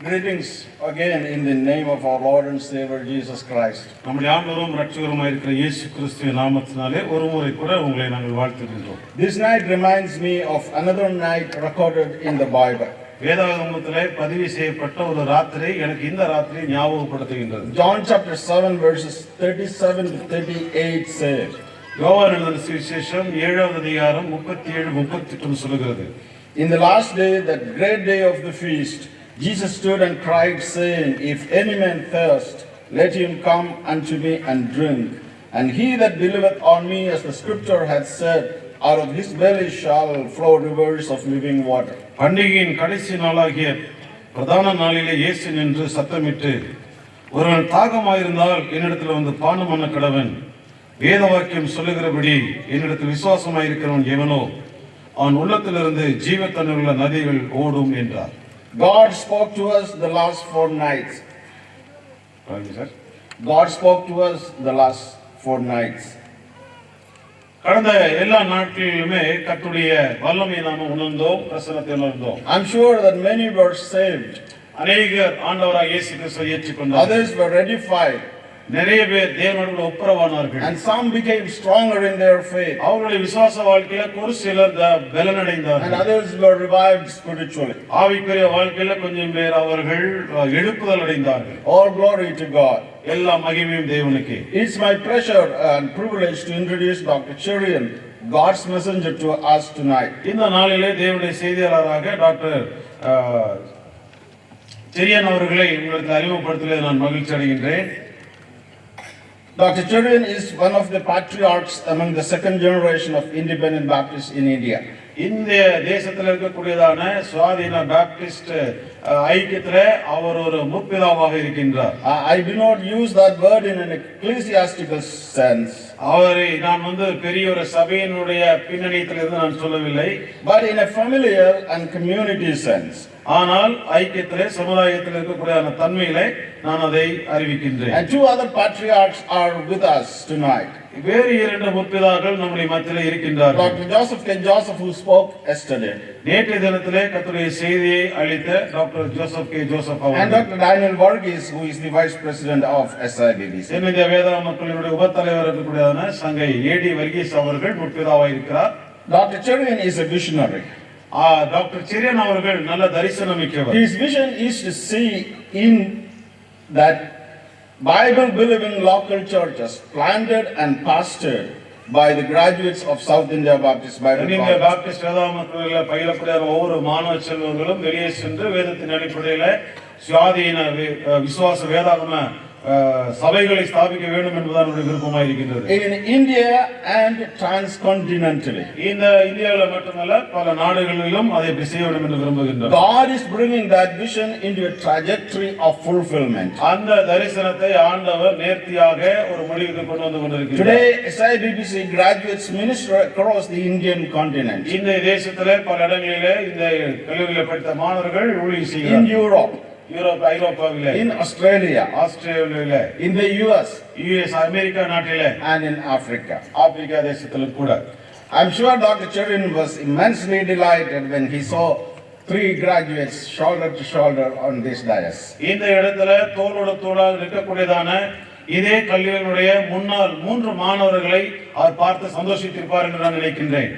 Greetings again in the name of our Lord and Savior Jesus Christ. நம்முடைய ஆண்டவரும் இரட்சகருமாய் இருக்கிற இயேசு கிறிஸ்துவின் நாமத்தினாலே ஒரு முறை கூட உங்களை நாங்கள் வாழ்த்துகின்றோம். This night reminds me of another night recorded in the Bible. வேதாகமத்திலே பதிவு செய்யப்பட்ட ஒரு ராத்திரி எனக்கு இந்த ராத்திரி ஞாபகப்படுத்துகின்றது. John chapter 7 verses 37 to 38 says, யோவான் எழுதின சுவிசேஷம் 7வது அதிகாரம் 37-38 சொல்கிறது. In the last day, that great day of the feast, Jesus stood and cried, saying, If any man thirst, let him come unto me and drink. And he that believeth on me, as the scripture hath said, out of his belly shall flow rivers of living water. பண்டிகையின் கடைசி நாளாகிய பிரதான நாளிலே இயேசு நின்று சத்தமிட்டு, ஒருவன் தாகமாயிருந்தால் என்னிடத்தில் வந்து பானம் பண்ண கடவன். வேத வாக்கியம் சொல்லுகிறபடி என்னிடத்தில் விசுவாசமாயிருக்கிறவன் எவனோ அவன் உள்ளத்திலிருந்து ஜீவ தண்ணீருள்ள நதிகள் ஓடும் என்றார். God spoke to us the last 4 nights. God spoke to us the last 4 nights. கடந்த எல்லா நாட்களிலுமே கர்த்தருடைய வல்லமையை நாம உணர்ந்தோம், பிரசன்னத்தை உணர்ந்தோம். I'm sure that many were saved. அநேகர் ஆண்டவராகிய இயேசு கிறிஸ்துவை ஏற்றுக்கொண்டார்கள். Others were edified. நிறைய பேர் தேவனோடு ஒப்புரவானார்கள். And some became stronger in their faith. அவருடைய விசுவாச வாழ்க்கையில ஒரு சிலர் பலனடைந்தார்கள். And others were revived spiritually. ஆவிக்குரிய வாழ்க்கையில கொஞ்சம் பேர் அவர்கள் எழுப்புதல் அடைந்தார்கள். All glory to God. எல்லா மகிமையும் தேவனுக்கே. It's my pleasure and privilege to introduce Dr. Cherian, God's messenger, to us tonight. இந்த நாளிலே தேவனுடைய செய்தியாளராக டாக்டர் செரியன் அவர்களை உங்களுக்கு அறிமுகப்படுத்துவதில் நான் மகிழ்ச்சி அடைகின்றேன். Dr. Cherian is one of the patriarchs among the second generation of independent Baptists in India. இந்திய தேசத்தில் இருக்கக்கூடியதான சுவாதீன பாப்டிஸ்ட் ஐக்கியத்திலே அவர் ஒரு முற்பிதாவாக இருக்கின்றார். I do not use that word in an ecclesiastical sense. அவரை நான் பெரிய ஒரு சபையினுடைய பின்னணியிலிருந்து நான் சொல்லவில்லை, but in a familiar and community sense. ஆனால் ஐக்கியத்திலே சமுதாயத்தில் இருக்கக்கூடிய தன்மையிலே நான் அதை அறிவிக்கின்றேன். And 2 other patriarchs are with us tonight. வேறு 2 முற்பிதாக்கள் நம்முடைய மத்தியிலே இருக்கின்றார்கள். Dr. Joseph K. Joseph, who spoke yesterday, நேற்றைய தினத்திலே கர்த்தருடைய செய்தியை அளித்த டாக்டர் ஜோசப் கே ஜோசப் அவர்கள், and Dr. Daniel Varghese, who is the vice president of SIBBC. தென்னிந்திய வேதாகம மக்களினுடைய உபத்தலைவர் இருக்கக்கூடியதான சங்கை ஏடி வர்கீஸ் அவர்கள் முற்பிதாவாக இருக்கிறார். Dr. Cherian is a visionary. Doctor Cherian அவர்கள் நல்ல தரிசனம் மிக்கவர். His vision is to see in that Bible believing local churches planted and pastored by the graduates of South India Baptist Bible College. இந்திய பாப்டிஸ்ட் வேதாகம கல்லூரியில் பயிலக்கூடிய ஒவ்வொரு மாணவ செல்வங்களும் வெளியே சென்று வேதத்தின் அடிப்படையில் சுயாதீன விசுவாச வேதாகம சபைகளை ஸ்தாபிக்க வேண்டும் என்பதுதான் என்னுடைய விருப்பமாக இருக்கின்றது. In India and transcontinentally. இந்த இந்தியாவில் மட்டுமல்ல பல நாடுகளிலும் அதை செய்ய வேண்டும் என்று விரும்புகின்றார். God is bringing that vision into a trajectory of fulfillment. அந்த தரிசனத்தை ஆண்டவர் நேர்த்தியாக ஒரு முடிவுக்கு கொண்டு வந்து கொண்டிருக்கிறார். Today SIBBC graduates minister across the Indian continent. இந்த தேசத்திலே பல இடங்களிலே இந்த கல்லூரியில் படித்த மாணவர்கள் ஊழியம் செய்கிறார்கள். In Europe, ஐரோப்பாவிலே, in Australia, ஆஸ்திரேலியாவிலே, in the US, America நாட்டிலே, and in Africa. ஆப்பிரிக்கா தேசத்திலும் கூட. I'm sure Dr. Cherian was immensely delighted when he saw 3 graduates shoulder to shoulder on this dais. இந்த இடத்துல தோளோடு தோளாக இருக்கக்கூடியதான இதே கல்லூரியினுடைய முன்னாள் 3 மாணவர்களை அவர் பார்த்து சந்தோஷித்திருப்பார் என்று நான் நினைக்கின்றேன்.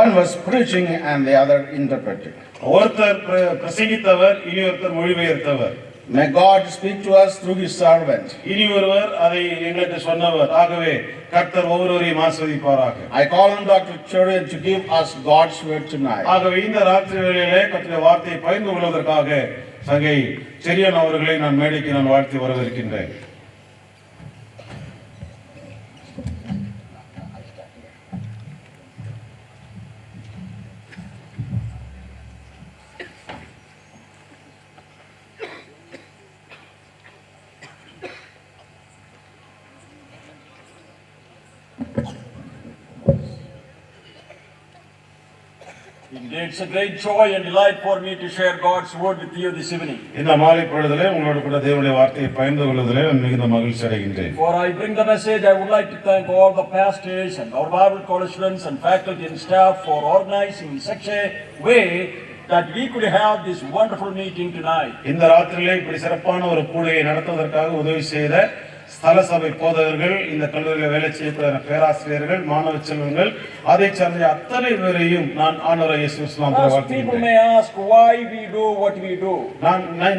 One was preaching and the other interpreting. ஒருத்தர் பிரசங்கித்தவர், இனி ஒருத்தர் மொழிபெயர்த்தவர். May God speak to us through his servant. இனி ஒருவர் அதை எங்களுக்கு சொன்னவர். ஆகவே கர்த்தர் ஒவ்வொருவரையும் ஆசீர்வதிப்பாராக. I call on Dr. Cherian to give us God's word tonight. ஆகவே இந்த ராத்திரி வேளையிலே கர்த்தருடைய வார்த்தையை பகிர்ந்து கொள்வதற்காக சங்கை செரியன் அவர்களை நான் மேடைக்கு நான் வாழ்த்தி வரவேற்கின்றேன். It's a great joy and delight for me to share God's word with you this evening. இந்த மாலை பொழுதிலே உங்களோடு கூட தேவனுடைய வார்த்தையை பகிர்ந்து கொள்வதிலே நான் மிகுந்த மகிழ்ச்சி அடைகின்றேன். Before I bring the message, I would like to thank all the pastors and our Bible college students and faculty and staff for organizing in such a way that we could have this wonderful meeting tonight. இந்த ராத்திரியிலே இப்படி சிறப்பான ஒரு கூடுகையை நடத்துவதற்காக உதவி செய்த ஸ்தல சபை போதகர்கள், இந்த கல்லூரியில் வேலை செய்யக்கூடிய பேராசிரியர்கள், மாணவ செல்வங்கள், அதை சார்ந்த அத்தனை பேரையும் நான் ஆண்டவராகிய இயேசு கிறிஸ்துவின் நாமத்தில் People may ask why we do what we do.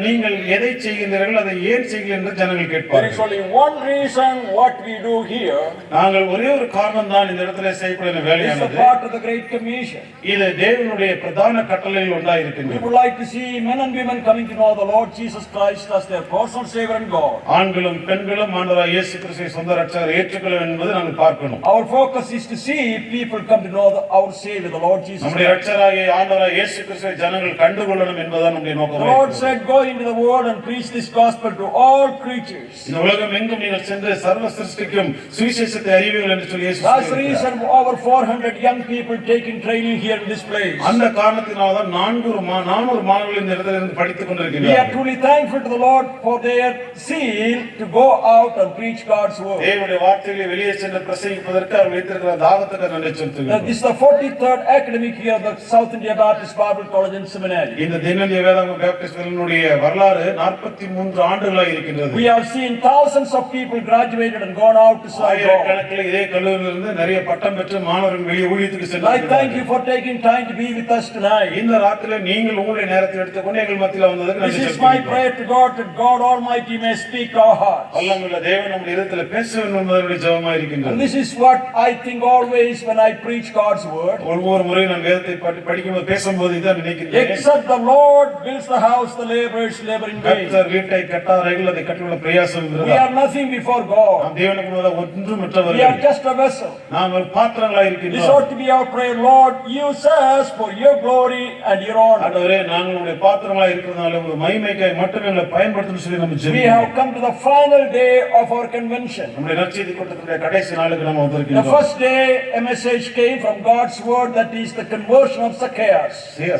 நீங்கள் எதை செய்கிறீர்கள், அதை ஏன் செய்கிறீர்கள் என்று ஜனங்கள் There is கேட்பார்கள். only one reason what we do here. நாங்கள் ஒரே ஒரு காரணம் தான் இந்த இடத்துல செய்யக்கூடிய It's a வேலையானது. part of the Great Commission. இது தேவனுடைய பிரதான கட்டளையில் We ஒன்றாயிருக்கின்றது. would like to see men and women coming to know the Lord Jesus Christ as their personal Savior and God. ஆண்களும் பெண்களும் ஆண்டவராகிய இயேசு கிறிஸ்துவை சொந்த இரட்சகர் ஏற்றுக்கொள்ள என்பது நாங்கள் பார்க்கணும். Our focus is to see people come to know our Savior, the Lord Jesus நம்முடைய Christ. இரட்சகராகிய ஆண்டவராகிய இயேசு கிறிஸ்துவை ஜனங்கள் கண்டுகொள்ளணும் என்பதுதான் நம்முடைய The நோக்கமாக Lord இருக்கிறது. said, go into the world and preach this gospel to all creatures. இந்த உலகம் எங்கும் நீங்கள் சென்று சர்வ சிருஷ்டிக்கும் சுவிசேஷத்தை அறிவீர்கள் என்று சொல்லி இயேசு That's the சொல்லியிருக்கிறார். reason over 400 young people taking training here in this place. அந்த காரணத்தினால்தான் 400 மாணவர்கள் இந்த இடத்துல இருந்து படித்துக் We are கொண்டிருக்கிறார்கள். truly thankful to the Lord for their zeal to go out and preach God's word. தேவனுடைய வார்த்தைகளை வெளியே சென்று பிரசங்கிப்பதற்கு அவர் வைத்திருக்கிற தாகத்துக்கு நன்றி செலுத்துகிறோம். This is the 43rd academic year of the South India Baptist Bible College and Seminary. இந்த தென்னிந்திய வேதாகம பேப்டிஸ்ட் கல்லூரியினுடைய வரலாறு 43 ஆண்டுகளாக இருக்கின்றது. We have seen thousands of people graduated and gone out to serve God. ஆயிரக்கணக்கில் இதே கல்லூரியிலிருந்து நிறைய பட்டம் பெற்று மாணவர்கள் வெளியே ஊழியத்துக்கு I thank சென்றார்கள். you for taking time to be with us tonight. இந்த ராத்திரில நீங்கள் உங்களுடைய நேரத்தை எடுத்துக்கொண்டு எங்கள் மத்தியில் வந்ததற்கு This நன்றி is my செலுத்துகிறோம். prayer to God that God Almighty may speak to our hearts. வல்லமையுள்ள தேவன் நம்முடைய இதயத்தில் பேச வேண்டும் என்பதனுடைய ஜெபமாக And இருக்கின்றது. this is what I think always when I preach God's word. ஒவ்வொரு முறை நான் வேதத்தை படிக்கும்போது பேசும்போது இதான் நினைக்கிறேன். Except the Lord builds the house, the laborers labor in vain. கர்த்தர் வீட்டை கட்டார்கள், அதை கட்டுள்ள பிரயாசம் We இருக்கிறதா? are nothing before God. நாம் தேவனுக்கு முன்பாக ஒன்றும் We are மற்றவர்கள். just a vessel. நாம் ஒரு பாத்திரங்களாக This இருக்கின்றோம். ought to be our prayer. Lord, use us for your glory and your honor. ஆண்டவரே, நாங்கள் உங்களுடைய பாத்திரங்களாக இருக்கிறதுனால உங்கள் மகிமைக்காய் மட்டுமே எங்களை பயன்படுத்தணும்னு சொல்லி நம்ம We ஜெபிக்கிறோம். have come to the final day of our convention. நம்முடைய நற்செய்தி கூட்டத்துடைய கடைசி நாளுக்கு நம்ம The வந்திருக்கின்றோம். first day a message came from God's word, that is the conversion of Zacchaeus.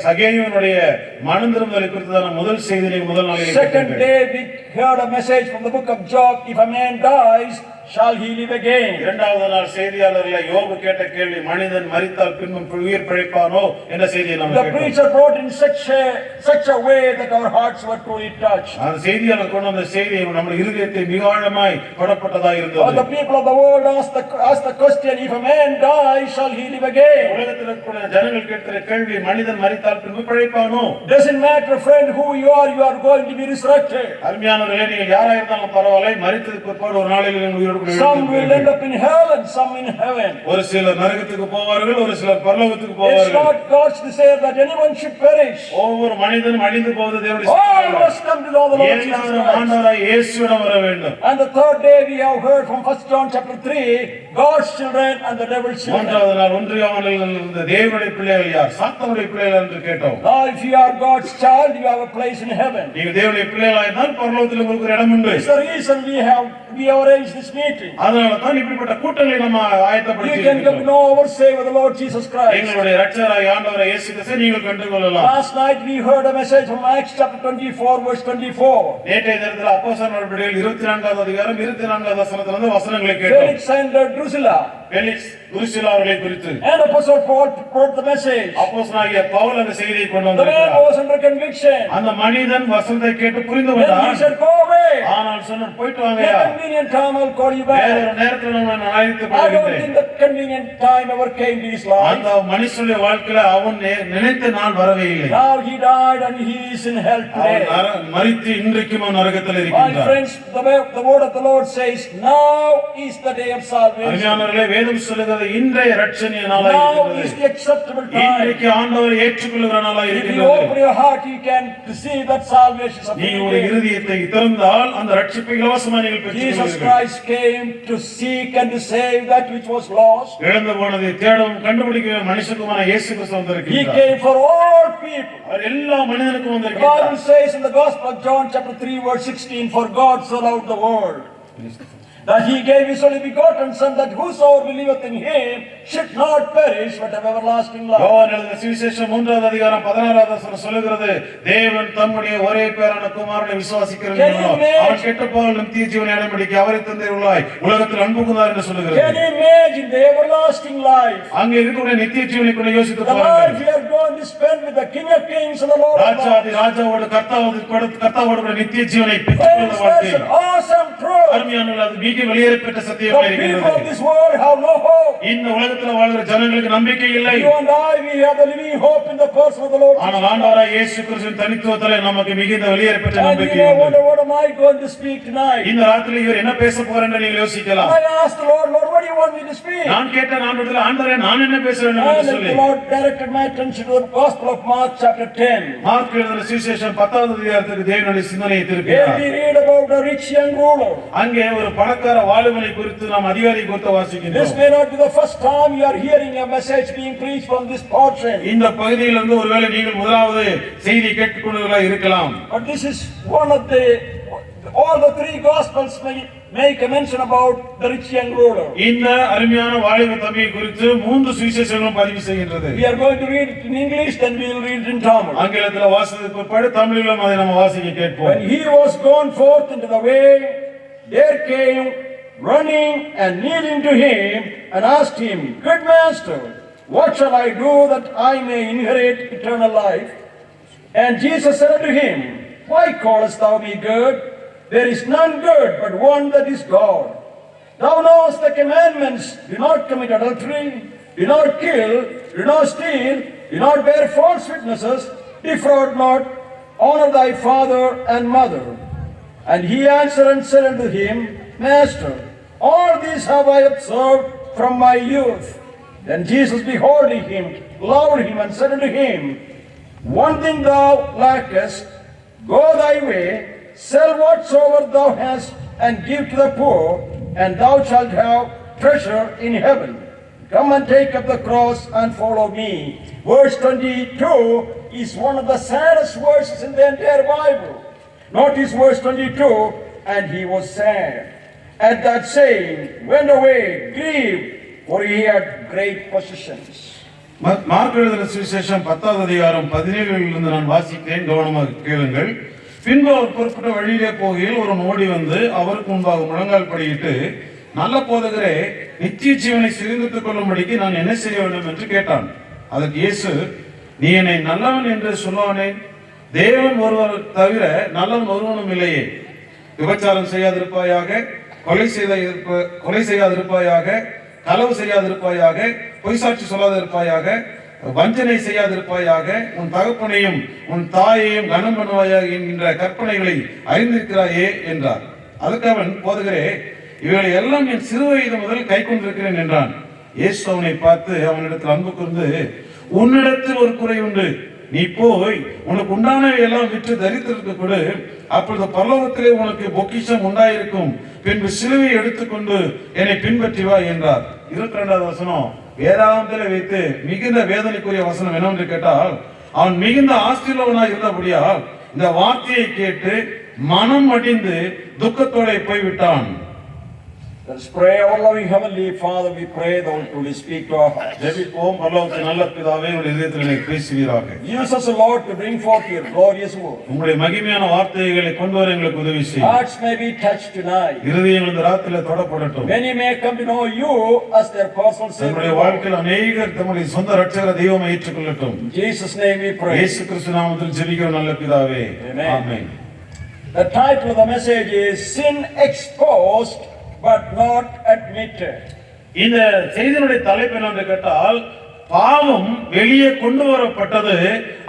சகேயுவினுடைய மனம் திரும்புதலை குறித்ததான முதல் செய்தி நீங்கள் முதல் நாளில் Second day we heard a message from the book of Job, if a man dies, shall he live again? இரண்டாவது நாள் செய்தியாளர்களை யோபு கேட்ட கேள்வி, மனிதன் மரித்தால் பின்பும் உயிர் பிழைப்பானோ என்ற செய்தியை நாம் The கேட்டோம். preacher brought in such a way that our hearts were truly touched. அந்த செய்தியாளர் கொண்டு வந்த செய்தி நம்முடைய இருதயத்தை மிக ஆழமாய் தொடப்பட்டதாக All இருந்தது. the people of the world ask the question, if a man dies, shall he live again? உலகத்தில் இருக்கிற ஜனங்கள் கேட்கிற கேள்வி, மனிதன் மரித்தால் பின்பு பிழைப்பானோ? Doesn't matter, friend, who you are going to be resurrected. அருமையானவர்களே, நீங்கள் யாரா இருந்தாலும் பரவாயில்லை, மரித்ததுக்கு பிற்பாடு ஒரு நாளில் நீங்கள் உயிரோடு Some will end up in hell and some in heaven. ஒரு சிலர் நரகத்துக்கு போவார்கள், ஒரு சிலர் பரலோகத்துக்கு It's போவார்கள். not God's desire that anyone should perish. ஒவ்வொரு மனிதனும் அழிந்து போவது தேவனுடைய All சித்தம். must come to know the Lord Jesus எல்லாரும் Christ. ஆண்டவராய் இயேசுவிடம் வர வேண்டும். And the third day we have heard from 1 John chapter 3, God's children and the devil's children. மூன்றாவது நாள் ஒன்றியவனில் இருந்த தேவனுடைய பிள்ளைகள் யார், சாத்தானுடைய பிள்ளைகள் என்று கேட்டோம். Now if you are God's child, you have a place in heaven. நீங்கள் தேவனுடைய பிள்ளைகளாக இருந்தால் பரலோகத்தில் உங்களுக்கு ஒரு இடம் உண்டு. It's the reason we have arranged this meeting. அதனால தான் இப்படிப்பட்ட கூட்டங்களை நம்ம You ஆயத்தப்படுத்தி can come to இருக்கிறோம். know our Savior, the Lord Jesus Christ. எங்களுடைய இரட்சகராகிய ஆண்டவராகிய இயேசு கிறிஸ்துவை நீங்கள் கண்டுகொள்ளலாம். Last night we heard a message from Acts chapter 24 verse 24. நேற்றைய தினத்தில் அப்போஸ்தலர் நடவடிக்கைகள் 24வது அதிகாரம் 24வது வசனத்திலிருந்து வசனங்களை கேட்டோம். Felix and Drusilla. பெலிக்ஸ், துருசிலா அவர்களை குறித்து And Apostle Paul brought the message. அப்போஸ்தலனாகிய பவுல் அந்த செய்தியை கொண்டு The man வந்தார். was under conviction. அந்த மனிதன் வசனத்தை கேட்டு புரிந்து Then he கொண்டான். said, go away. ஆனால் சொன்னான், போயிட்டு At வாங்கயா, a convenient time I'll call you வேற back. ஒரு நேரத்தில் நான் அழைத்துக் I don't கொள்கிறேன். think that convenient time ever came to his life. அந்த மனுஷனுடைய வாழ்க்கையில அவன் நினைத்த நாள் வரவே இல்லை. Now he died and he is in hell today. அவன் மரித்து இன்றைக்கும் அவன் நரகத்தில் My இருக்கின்றான். friends, the word of the Lord says, now is the day of salvation. அருமையானவர்களே, வேதம் சொல்லுகிறது இன்றைய இரட்சணிய நாளாய் Now இருக்கிறது. is the acceptable time. இன்றைக்கு ஆண்டவரை ஏற்றுக்கொள்ளுகிற நாளாய் If you இருக்கிறது. open your heart, you can receive that salvation. நீ உங்களுடைய இருதயத்தை திறந்தால் அந்த ரட்சிப்பை இலவசமாக நீங்கள் Jesus பெற்றுக்கொள்வீர்கள். Christ came to seek and to save that which was lost. இழந்து போனதை தேடவும் கண்டுபிடிக்க மனுஷகுமான இயேசு கிறிஸ்து He வந்திருக்கிறார். came for all people. அவர் எல்லா மனிதனுக்கும் The வந்திருக்கிறார். Bible says in the Gospel of John chapter 3 verse 16, for God so loved the world that he gave his only begotten Son, that whosoever believeth in him should not perish but have everlasting life. யோவான் எழுதின சுவிசேஷம் 3வது அதிகாரம் 16வது வசனம் சொல்லுகிறது, தேவன் தம்முடைய ஒரே பேரான குமாரனை விசுவாசிக்கிறவனோ அவன் கெட்டுப்போகாமல் நித்திய ஜீவனை அடையும்படிக்கு அவரை தந்தருளாய் உலகத்தில் அன்பு கூர்ந்தார் என்று சொல்லுகிறது. Can you imagine the everlasting life? அங்கே இருக்கக்கூடிய நித்திய ஜீவனை கூட யோசித்து The பாருங்கள். life we are going to spend with the King of Kings and the Lord of Lords. ராஜாதி ராஜாவோடு கர்த்தாவோடு கூட நித்திய ஜீவனை பெற்றுக்கொள்ள வாழ்க்கை. That's an awesome truth. அருமையானவர்களே, அது மிக வெளியேறப்பட்ட சத்தியமாக The people இருக்கிறது. of this world have no hope. இந்த உலகத்தில் வாழ்கிற ஜனங்களுக்கு நம்பிக்கை இல்லை. You and I, we have the living hope in the person of the Lord. ஆனால் ஆண்டவராகிய இயேசு கிறிஸ்துவின் தனித்துவத்திலே நமக்கு மிகுந்த வெளியேறப்பட்ட And you நம்பிக்கை may உண்டு. wonder, what am I going to speak tonight? இந்த ராத்திரியில் இவர் என்ன பேச போறார் என்று நீங்கள் யோசிக்கலாம். I asked the Lord, Lord, what do you want me to speak? நான் கேட்டேன் ஆண்டவரே, ஆண்டவரே நான் என்ன பேச வேண்டும் என்று And சொல்லி the Lord directed my attention to the Gospel of Mark chapter 10. Mark எழுதின சுவிசேஷம் 10வது அதிகாரத்துக்கு தேவனுடைய சிந்தனையை Here திருப்பினார். we read about a rich young ruler. அங்கே ஒரு பணக்கார வாலிபனை குறித்து நாம் அதிகாரி குறித்து This வாசிக்கின்றோம். may not be the first time you are hearing a message being preached from this portion. இந்த பகுதியிலிருந்து ஒருவேளை நீங்கள் முதலாவது செய்தி கேட்டுக்கொண்டவர்களாக இருக்கலாம். But this is one of all the three Gospels make a mention about the rich young ruler. இந்த அருமையான வாலிப தம்பியை குறித்து 3 சுவிசேஷங்களும் பதிவு செய்கின்றது. We are going to read it in English, then we will read it in Tamil. ஆங்கிலத்தில் வாசித்ததுக்கு பிற்பாடு தமிழிலும் அதை நம்ம வாசிக்க கேட்போம். When he was gone forth into the way, there came running and kneeling to him and asked him, Good master, what shall I do that I may inherit eternal life? And Jesus said unto him, Why callest thou me good? There is none good but one, that is God. Thou knowest the commandments: do not commit adultery, do not kill, do not steal, do not bear false witnesses, defraud not, honor thy father and mother. And he answered and said unto him, Master, all these have I observed from my youth. Then Jesus, beholding him, loved him and said unto him, One thing thou lackest, go thy way, sell whatsoever thou hast, and give to the poor, and thou shalt have treasure in heaven. Come and take up the cross and follow me. Verse 22 is one of the saddest verses in the entire Bible. Notice verse 22, and he was sad at that saying, went away, grieved, for he had great possessions. Mark எழுதின சுவிசேஷம் 10வது அதிகாரம் 17லிருந்து நான் வாசிக்கிறேன், கவனமாக கேளுங்கள். பின்பு அவர் புறப்பட்ட வழியிலே போகையில் ஒரு ஓடி வந்து அவருக்கு முன்பாக முழங்கால் படியிட்டு, நல்ல போதகரே, நித்திய ஜீவனை சுதந்தரித்துக் கொள்ளும்படிக்கு நான் என்ன செய்ய வேண்டும் என்று கேட்டான். அதற்கு இயேசு, நீ என்னை நல்லவன் என்று சொல்லுவானே, தேவன் ஒருவர் தவிர நல்லவன் ஒருவனும் இல்லையே. விபச்சாரம் செய்யாதிருப்பாயாக, கொலை செய்யாதிருப்பாயாக, களவு செய்யாதிருப்பாயாக, பொய் சாட்சி சொல்லாதிருப்பாயாக, வஞ்சனை செய்யாதிருப்பாயாக, உன் தகப்பனையும் உன் தாயையும் கனம் பண்ணுவாயாக என்கின்ற கற்பனைகளை அறிந்திருக்கிறாயே என்றார். அதற்கு அவன், போதகரே, இவைகளை எல்லாம் என் சிறு வயது முதல் கை கொண்டிருக்கிறேன் என்றான். இயேசு அவனை பார்த்து அவனிடத்தில் அன்பு கூர்ந்து, உன்னிடத்தில் ஒரு குறை உண்டு, நீ போய் உனக்கு உண்டானவை எல்லாம் விற்று தரித்திருக்க கொடு, அப்பொழுது பரலோகத்திலே உனக்கு பொக்கிஷம் உண்டாயிருக்கும், பின்பு சிலுவையை எடுத்துக்கொண்டு என்னை பின்பற்றி வா என்றார். 22வது வசனம் வேதாந்தத்திலே வைத்து மிகுந்த வேதனைக்குரிய வசனம் என்னவென்று கேட்டால், அவன் மிகுந்த ஆஸ்திரவனாய் இருந்தபடியால் இந்த வார்த்தையை கேட்டு மனம் அடிந்து துக்கத்தோட போய்விட்டான். Let us pray. Our loving Heavenly Father, we pray that you will speak to our hearts. ஜெபிப்போம். பரலோகத்தின் நல்ல பிதாவே, உம்முடைய இதயத்திலே பேசுவீராக. Use us, Lord, to bring forth your glorious word. உம்முடைய மகிமையான வார்த்தைகளை கொண்டு வர எங்களுக்கு உதவி செய்யும். Hearts may be touched tonight. இருதயங்கள் இந்த ராத்திரியிலே தொடப்படட்டும். Many may come to know you as their personal நம்முடைய Savior. வாழ்க்கையில் அநேகர் தம்முடைய சொந்த இரட்சகர தெய்வமாக ஏற்றுக்கொள்ளட்டும். In Jesus' name we pray. இயேசு கிறிஸ்து நாமத்தில் ஜெபிக்கிறோம் நல்ல பிதாவே. Amen. Amen. The title of the message is Sin Exposed but Not Admitted. இந்த செய்தியினுடைய தலைப்பு என்னவென்று கேட்டால், பாவம் வெளியே கொண்டு வரப்பட்டது,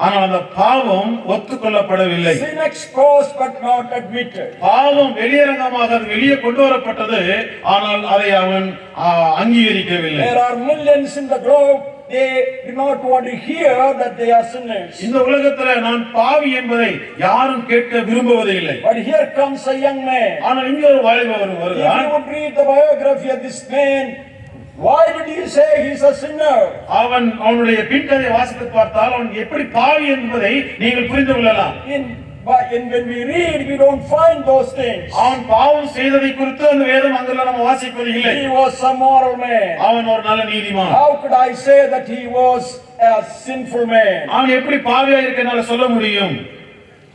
ஆனால் அந்த பாவம் ஒத்துக்கொள்ளப்படவில்லை. Sin exposed but not admitted. பாவம் வெளியரங்கமாக வெளியே கொண்டு வரப்பட்டது, ஆனால் அதை அவன் அங்கீகரிக்கவில்லை. There are millions in the globe. They do not want to hear that they are sinners. இந்த உலகத்துல நான் பாவி என்பதை யாரும் கேட்க விரும்புவதே இல்லை. But here comes a young man. ஆனால் இங்க ஒரு வாலிபர் If வருகிறான். you would read the biography of this man, why did he say he's a sinner? அவனுடைய பின்கதையை வாசித்து பார்த்தால் அவன் எப்படி பாவி என்பதை நீங்கள் புரிந்து கொள்ளலாம். In But when we read, we don't find those things. அவன் பாவம் செய்ததை குறித்து அந்த வேதம் அங்கெல்லாம் நம்ம வாசிப்பது இல்லை. He was a moral man. அவன் ஒரு நல்ல நீதிமான். How could I say that he was a sinful man? அவன் எப்படி பாவியா இருக்கனால சொல்ல முடியும்?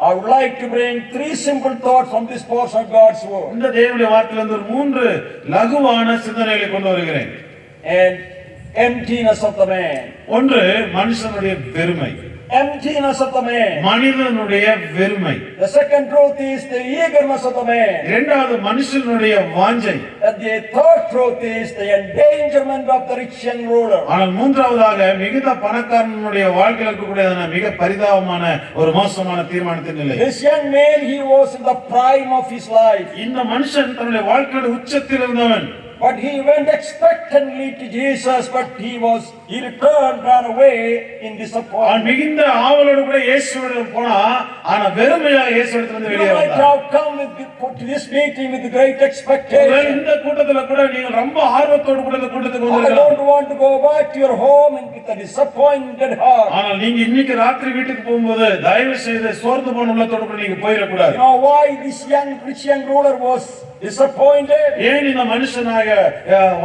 I would like to bring three simple thoughts from this portion of God's word. இந்த தேவனுடைய வார்த்தையிலிருந்து ஒரு மூன்று லகுவான சிந்தனைகளை கொண்டு வருகிறேன். And emptiness of the man. ஒன்று மனுஷனுடைய வெறுமை. Emptiness of the man. மனிதனுடைய வெறுமை. The second truth is the eagerness of the man. இரண்டாவது மனுஷனுடைய வாஞ்சை. And the third truth is the endangerment of the rich young ruler. ஆனால் மூன்றாவதாக மிகுந்த பணக்காரனுடைய வாழ்க்கையில் இருக்கக்கூடியதான மிக பரிதாபமான ஒரு மோசமான தீர்மானத்தின் நிலை. This young man, he was in the prime of his life. இந்த மனுஷன் தன்னுடைய வாழ்க்கையோட உச்சத்தில் இருந்தவன். But he went expectantly to Jesus, but he returned, ran away in அவன் disappointment. மிகுந்த ஆவலோடு கூட இயேசுவிடம் போனா ஆனா வெறுமையா இயேசுவிடத்திலிருந்து You வெளியே might வந்தான். have come to this meeting with great ஒருவேளை expectation. இந்த கூட்டத்துல கூட நீங்க ரொம்ப ஆர்வத்தோடு கூட இந்த கூட்டத்துக்கு I வந்திருக்கலாம். don't want to go back to your home with a disappointed heart. ஆனால் நீங்க இன்னைக்கு ராத்திரி வீட்டுக்கு போகும்போது தயவு செய்து சோர்ந்து போன உள்ளத்தோடு கூட நீங்க போயிடக்கூடாது. You know why this rich young ruler was disappointed? ஏன் இந்த மனுஷனாக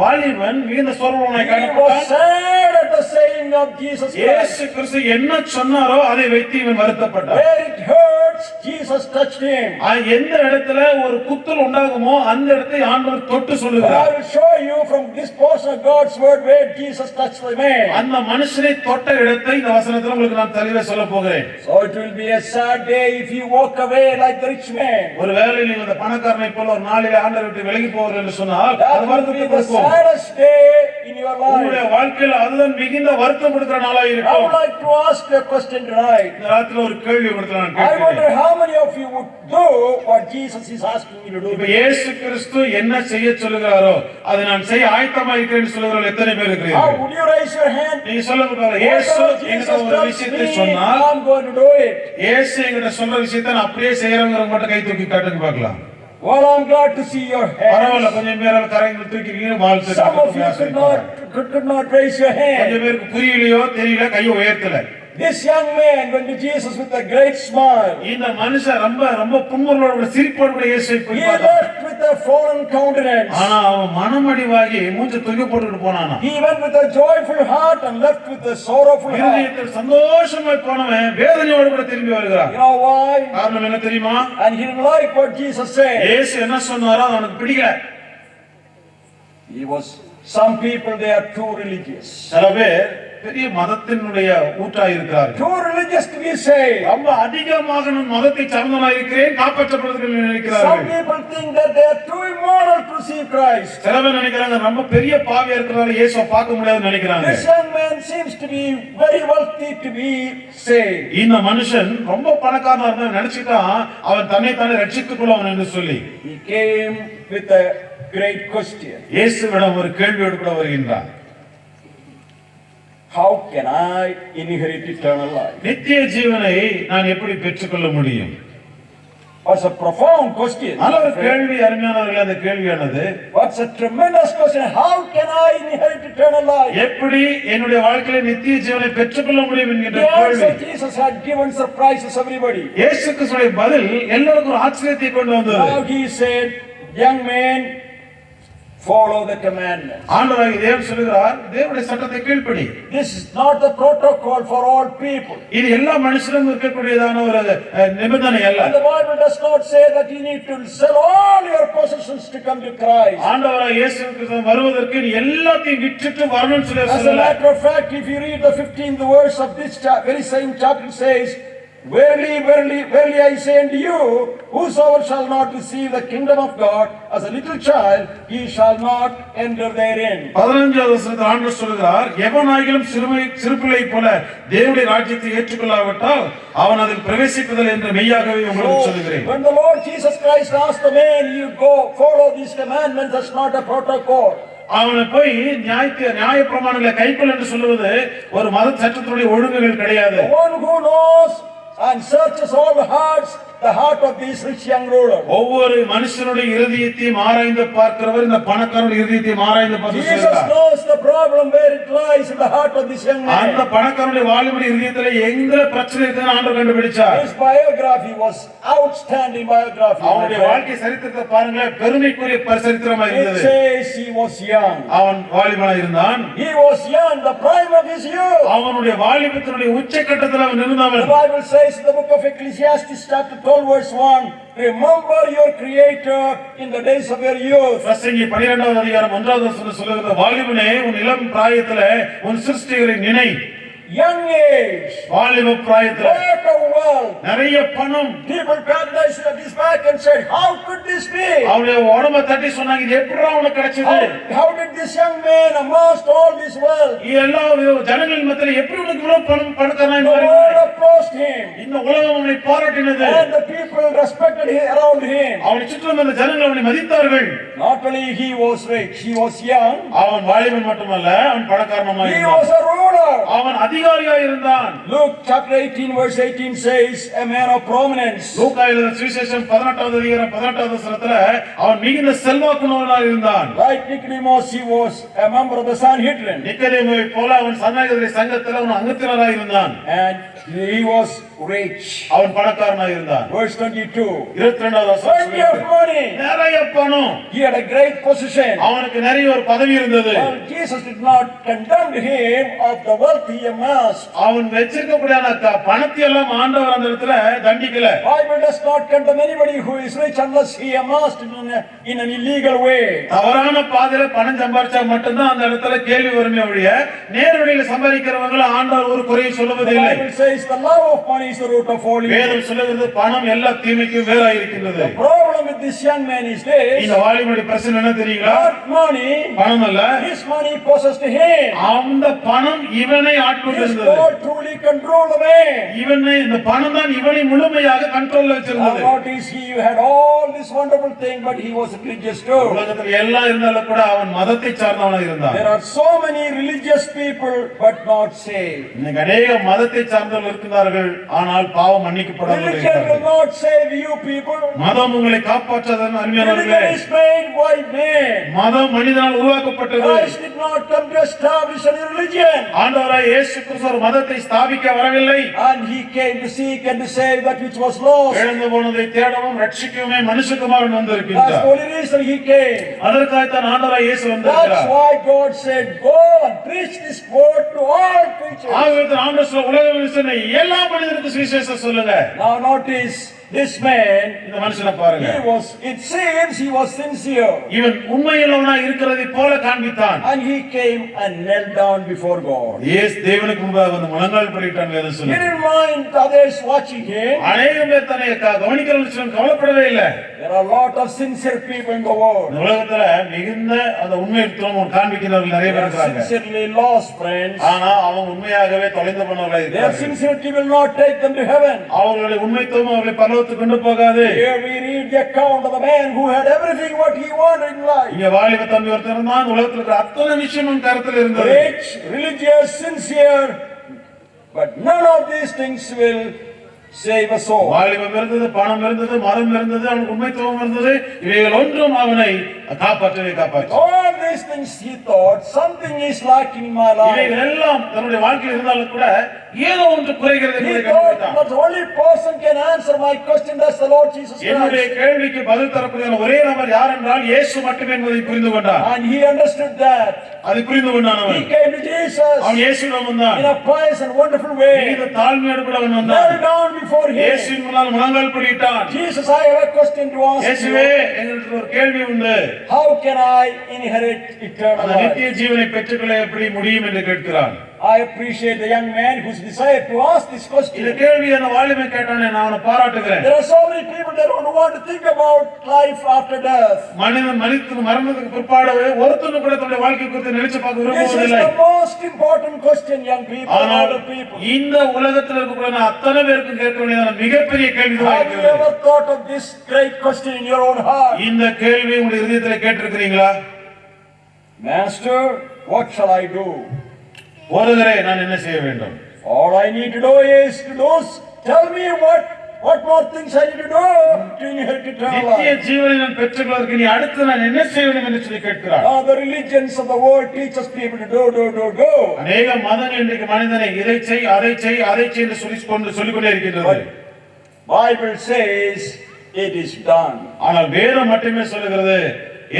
வாலிபன் மிகுந்த சோர்வுள்ளவனாய் He was காணப்பட்டான்? sad at the saying of Jesus Christ. இயேசு கிறிஸ்து என்ன சொன்னாரோ அதை வைத்து இவன் வருத்தப்பட்டான். Where it hurts, Jesus touched him. எந்த இடத்துல ஒரு குத்தல் உண்டாகுமோ அந்த இடத்தை ஆண்டவர் தொட்டு But சொல்லுகிறார். I will show you from this portion of God's word where Jesus touched the man. அந்த மனுஷனை தொட்ட இடத்தை இந்த வசனத்துல உங்களுக்கு நான் தெளிவாக சொல்ல போகிறேன். So it will be a sad day if you walk away like the rich man. ஒருவேளை நீங்க அந்த பணக்காரனை போல ஒரு நாளிலே ஆண்டவரை விட்டு விலகி போவீர்கள் என்று சொன்னால் That அது will be வருத்தத்தை the கொடுக்கும். saddest day in your உங்களுடைய life. வாழ்க்கையில அதுதான் மிகுந்த வருத்தம் கொடுக்கிற நாளா I இருக்கும். would like to ask you a question tonight. இந்த ராத்திரில ஒரு கேள்வி உங்களுக்கு நான் I wonder கேட்கிறேன். how many of you would do what Jesus is asking you to இப்ப do. இயேசு கிறிஸ்து என்ன செய்ய சொல்லுகிறாரோ அதை நான் செய்ய ஆயத்தமா இருக்கிறேன்னு சொல்லுகிறவர்கள் எத்தனை பேர் How இருக்கிறீர்கள்? would you raise your hand? நீங்க சொல்லுங்க, இயேசு Whatever என்கிட்ட Jesus ஒரு tells விஷயத்தை me, சொன்னால் I'm going to do it. இயேசு என்கிட்ட சொல்ற விஷயத்தை நான் அப்படியே செய்யறவங்க மட்டும் கை தூக்கி காட்டுங்க பார்க்கலாம். Well, I'm glad to see your பரவாயில்ல, hands. கொஞ்சம் பேரால் கரைந்து தூக்கிக்கிறீங்க, வாழ்த்து. Some of you could not raise your hand. கொஞ்சம் பேருக்கு புரியலையோ தெரியல, கையை உயர்த்தல. This young man went to Jesus with a great smile. இந்த மனுஷன் ரொம்ப ரொம்ப புன்முறுவலோட சிரிப்போடு கூட இயேசுவை He போய் பார்த்தான். left with a fallen countenance. ஆனா அவன் மனமடிவாகி மூஞ்ச தூக்கி போட்டுட்டு போனானா. He went with a joyful heart and left with a sorrowful heart. இருதயத்தில் சந்தோஷமாய் போனவன் வேதனையோடு கூட திரும்பி வருகிறான். You know why? காரணம் என்ன தெரியுமா? And he didn't like what Jesus said. இயேசு என்ன சொன்னாரோ அது அவனுக்கு பிடிக்கல. Some people, they are too religious. சில பேர் பெரிய மதத்தினுடைய ஊற்றாய் இருக்கிறார்கள். Too religious to be saved. ரொம்ப அதிகமாக நான் மதத்தை சார்ந்தவனாய் இருக்கிறேன், காப்பாற்றப்படுவதற்கு Some நினைக்கிறார்கள். people think that they are too immoral to receive Christ. சில பேர் நினைக்கிறாங்க ரொம்ப பெரிய பாவியா இருக்கிறதால இயேசுவை பார்க்க முடியாதுன்னு நினைக்கிறாங்க. This young man seems to be very wealthy to be saved. இந்த மனுஷன் ரொம்ப பணக்காரனா இருந்தா நினைச்சிட்டான் அவன் தன்னை தானே ரட்சித்துக் கொள்ளவன் என்று சொல்லி. He came with a great question. இயேசுவிடம் ஒரு கேள்வியோடு கூட வருகின்றான். How can I inherit eternal life? நித்திய ஜீவனை நான் எப்படி பெற்றுக்கொள்ள முடியும்? That's a profound question. நல்ல ஒரு கேள்வி, அருமையானவர்களே. அந்த கேள்வியானது What's a tremendous question. How can I inherit eternal life? எப்படி என்னுடைய வாழ்க்கையில நித்திய ஜீவனை பெற்றுக்கொள்ள முடியும் என்கிற The கேள்வி. answer Jesus had given surprises everybody. இயேசு கிறிஸ்துவின் பதில் எல்லாருக்கும் ஒரு ஆச்சரியத்தை கொண்டு வந்தது. Now he said, young man, follow the commandments. ஆண்டவராகிய தேவன் சொல்கிறார், தேவனுடைய சட்டத்தை கீழ்ப்படி. This is not the protocol for all people. இது எல்லா மனுஷரும் இருக்கக்கூடியதான ஒரு நிபந்தனை அல்ல. And the Bible does not say that you need to sell all your possessions to come to Christ. ஆண்டவராகிய இயேசு கிறிஸ்து வருவதற்கு நீ எல்லாத்தையும் விட்டுட்டு வரணும்னு As a சொல்லல. matter of fact, if you read the 15th verse of this very same chapter, it says, Verily, verily, verily I say unto you, whosoever shall not receive the kingdom of God as a little child, he shall not enter therein. 15வது வசனத்தில் ஆண்டவர் சொல்கிறார், எவனாகிலும் சிறுபிள்ளை போல தேவனுடைய ராஜ்யத்தை ஏற்றுக்கொள்ளாவிட்டால் அவன் அதில் பிரவேசிப்பதில்லை என்று மெய்யாகவே உங்களுக்கு சொல்கிறேன். When the Lord Jesus Christ asked the man, you go follow these commandments, that's not a protocol. அவனை போய் நியாய பிரமாணங்களை கைக்கொள் என்று சொல்லுவது ஒரு மத சட்டத்தினுடைய ஒழுங்குகள் கிடையாது. The one who knows and searches all the hearts the heart of this rich young ruler. ஒவ்வொரு மனுஷனுடைய இருதயத்தையும் ஆராய்ந்து பார்க்கிறவர் இந்த பணக்காரனுடைய இருதயத்தையும் ஆராய்ந்து பார்த்து Jesus சொல்றார். knows the problem where it lies in the heart of this young அந்த man. பணக்காரனுடைய வாலிபனுடைய இருதயத்திலே எங்க பிரச்சனை இருக்குன்னு ஆண்டவர் கண்டுபிடிச்சார். His biography was outstanding biography. அவனுடைய வாழ்க்கை சரித்திரத்தை பாருங்களேன், பெருமைக்குரிய சரித்திரமா It இருந்தது. says he was young. அவன் வாலிபனா இருந்தான். He was young, the prime of his youth. அவனுடைய வாலிபத்தினுடைய உச்சக்கட்டத்தில் அவன் The இருந்தான். Bible says in the book of Ecclesiastes chapter 12 verse 1, remember your creator in the days of your youth. பிரசங்கி 12வது அதிகாரம் 1வது வசனம் சொல்லுகிறது, வாலிபனே உன் இளம் பிராயத்திலே உன் சிருஷ்டிகரை நினை. Young age, வாலிப பிராயத்திலே lot of wealth. நிறைய பணம். People patronized at his back and said, how could this be? அவனுடைய உடம்ப தட்டி சொன்னாங்க, இது எப்படிடா உனக்கு கிடைச்சது? How did this young man amass all this wealth? எல்லா ஜனங்களின் மத்தியில எப்படி உனக்கு இவ்வளவு பணக்காரனாய் The மாறினாய்? world approached him, இந்த உலகம் அவனை பாராட்டினது. and the people respected him around him. அவனை சுற்றிலும் அந்த ஜனங்கள் அவனை மதித்தார்கள். Not only he was rich, he was young. அவன் வாலிபன் மட்டுமல்ல, அவன் பணக்காரனாய் He இருந்தான். was a ruler. அவன் அதிகாரியாய் இருந்தான். Luke chapter 18 verse 18 says, a man of prominence. லூக்கா எழுதின சுவிசேஷம் 18வது அதிகாரம் 18வது வசனத்துல அவன் மிகுந்த செல்வாக்குள்ளவனாய் இருந்தான். Like Nicodemus, he was a member of the Sanhedrin. நிக்கதேமுவை போல அவன் சன்னியாசிகளுடைய சங்கத்துல அவன் அங்கத்தினராய் இருந்தான். And he was rich. அவன் பணக்காரனாய் இருந்தான். Verse 22. 22வது வசனம் Plenty of சொல்லுகிறது, money. நிறைய பணம். He had a great position. அவனுக்கு நிறைய ஒரு பதவி இருந்தது. Well, Jesus did not condemn him of the wealth he amassed. அவன் வச்சிருக்கக்கூடிய பணத்தை எல்லாம் ஆண்டவர் அந்த இடத்துல தண்டிக்கல. Bible does not condemn anybody who is rich unless he amassed it in an illegal way. தவறான பாதையில பணம் சம்பாதிச்சா மட்டும்தான் அந்த இடத்துல கேள்வி வருமே ஒழிய நேரடியில் சம்பாதிக்கிறவங்கள ஆண்டவர் ஒரு குறையை The சொல்லுவதில்லை. Bible says the love of money is the root of all evil. வேதம் சொல்லுகிறது பணம் எல்லா தீமைக்கும் வேறாய் இருக்கின்றது. The problem with this young man is this: இந்த வாலிபனுடைய பிரச்சனை என்ன தெரியுங்களா? not money, பணம் அல்ல, his money possessed him. அந்த பணம் இவனை His ஆட்கொண்டிருந்தது. God truly controlled the man. இவனை இந்த பணம் தான் இவனை முழுமையாக கண்ட்ரோல்ல Now வச்சிருந்தது. notice he had all this wonderful thing, but he was religious too. உலகத்துல எல்லாம் இருந்தாலும் கூட அவன் மதத்தை சார்ந்தவனாக இருந்தான். There are so many religious people but not saved. இன்னைக்கு அநேக மதத்தை சார்ந்தவர்கள் இருக்கிறார்கள், ஆனால் பாவம் மன்னிக்கப்படாமல் Religion will இருக்கிறார்கள். not save you people. மதம் உங்களை காப்பாற்றாதன் அருமையானவர்களே. Religion is made by man. மதம் மனிதனால் உருவாக்கப்பட்டது. Christ did not come to establish any religion. ஆண்டவராய் இயேசு கிறிஸ்து ஒரு மதத்தை ஸ்தாபிக்க வரவில்லை. And he came to seek and to save that which was lost. இழந்து போனதை தேடவும் ரட்சிக்கவுமே மனுஷகுமாரன் That's வந்திருக்கிறார். the only reason he came. அதற்காகத்தான் ஆண்டவராய் இயேசு That's வந்திருக்கிறார். why God said, go and preach this word to all creatures. ஆகவே ஆண்டவர் சொல்ல உலகம் சொன்ன எல்லா மனிதருக்கும் சுவிசேஷம் சொல்லுங்க. Now notice this man, இந்த மனுஷனை பாருங்க. it seems he was sincere. இவன் உண்மையுள்ளவனாய் இருக்கிறதை போல காண்பித்தான். And he came and knelt down before God. இயேசு தேவனுக்கு முன்பாக வந்து முழங்கால் படிட்டான் வேதம் He சொல்லுது. didn't mind others watching him. அநேகம் பேர் தன்னை கவனிக்கிறவன் கவலைப்படவே இல்லை. There are a lot of sincere people in the world. இந்த உலகத்துல மிகுந்த அந்த உண்மைத்துவம் காண்பிக்கிறவர்கள் நிறைய They பேர் are இருக்காங்க. sincerely lost, friends. ஆனா அவங்க உண்மையாகவே தொலைந்து போனவர்களாக Their இருக்கிறார்கள். sincerity will not take them to heaven. அவர்களுடைய உண்மைத்துவம் அவர்களை பரலோகத்துக்கு கொண்டு போகாது. Here we read the account of the man who had everything what he wanted in life. இங்க வாலிப தம்பி ஒருத்தர் இருந்தான். இந்த உலகத்துல இருக்கிற அத்தனை விஷயமும் கருத்துல இருந்தது. Rich, religious, sincere, but none of these things will save a soul. வாலிபம் இருந்தது, பணம் இருந்தது, மரம் இருந்தது, அவனுக்கு உண்மைத்துவம் இருந்தது. இவைகள் ஒன்றும் அவனை காப்பாற்றவே காப்பாற்று. All these things he thought, something is lacking in my life. இவைகள் எல்லாம் தன்னுடைய வாழ்க்கையில் இருந்தாலும் கூட ஏதோ ஒன்று குறைகிறது He என்பதை thought கண்டுபிடித்தான். that the only person can answer my question, that's the Lord Jesus என்னுடைய Christ. கேள்விக்கு பதில் தரக்கூடிய ஒரே நபர் யார் என்றால் இயேசு மட்டுமே என்பதை புரிந்து கொண்டான். And he understood that. அதை புரிந்து கொண்டான் He அவன். came to Jesus அவன் இயேசுவிடம் வந்தான். in a pious and wonderful way. மிகுந்த தாழ்மையோடு கூட அவன் வந்தான். Knelt down before him. இயேசுவின் முன்னால் முழங்கால் படியிட்டான். Jesus, I have a question to ask இயேசுவே, you. எங்களுக்கு ஒரு கேள்வி உண்டு. How can I inherit eternal அந்த life? நித்திய ஜீவனை பெற்றுக்கொள்ள எப்படி முடியும் என்று கேட்கிறான். I appreciate the young man who's decided to ask this இந்த question. கேள்வி அந்த வாலிபன் கேட்டானே, நான் அவனை பாராட்டுகிறேன். There are so many people that don't want to think about life after death. மனிதன் மரணத்துக்கு பிற்பாடு ஒருத்தனும் கூட தன்னுடைய வாழ்க்கை குறித்து நினைச்சு பார்க்க This is விரும்புவதில்லை. the most important question, young people and ஆனால் older people. இந்த உலகத்தில் இருக்கக்கூடிய அத்தனை பேருக்கும் கேட்க வேண்டியதான மிகப்பெரிய கேள்விதான் Have you இருக்கிறது. ever thought of this great question in your own heart? இந்த கேள்வி உங்களுடைய இதயத்தில் கேட்டிருக்கிறீங்களா? Master, what shall I do? போதகரே, நான் என்ன செய்ய வேண்டும்? All I need to do is tell me what what more things I need to do to inherit eternal நித்திய life? ஜீவனை நான் பெற்றுக்கொள்வதற்கு நீ அடுத்து நான் என்ன செய்ய வேண்டும் என்று சொல்லி கேட்கிறார். The religions of the world teach us people to do. அநேக மதங்கள் இன்றைக்கு மனிதனை இதை செய் அதை செய் அதை செய் என்று சொல்லிக்கொண்டே இருக்கின்றது. Bible says it is done. ஆனால் வேதம் மட்டுமே சொல்லுகிறது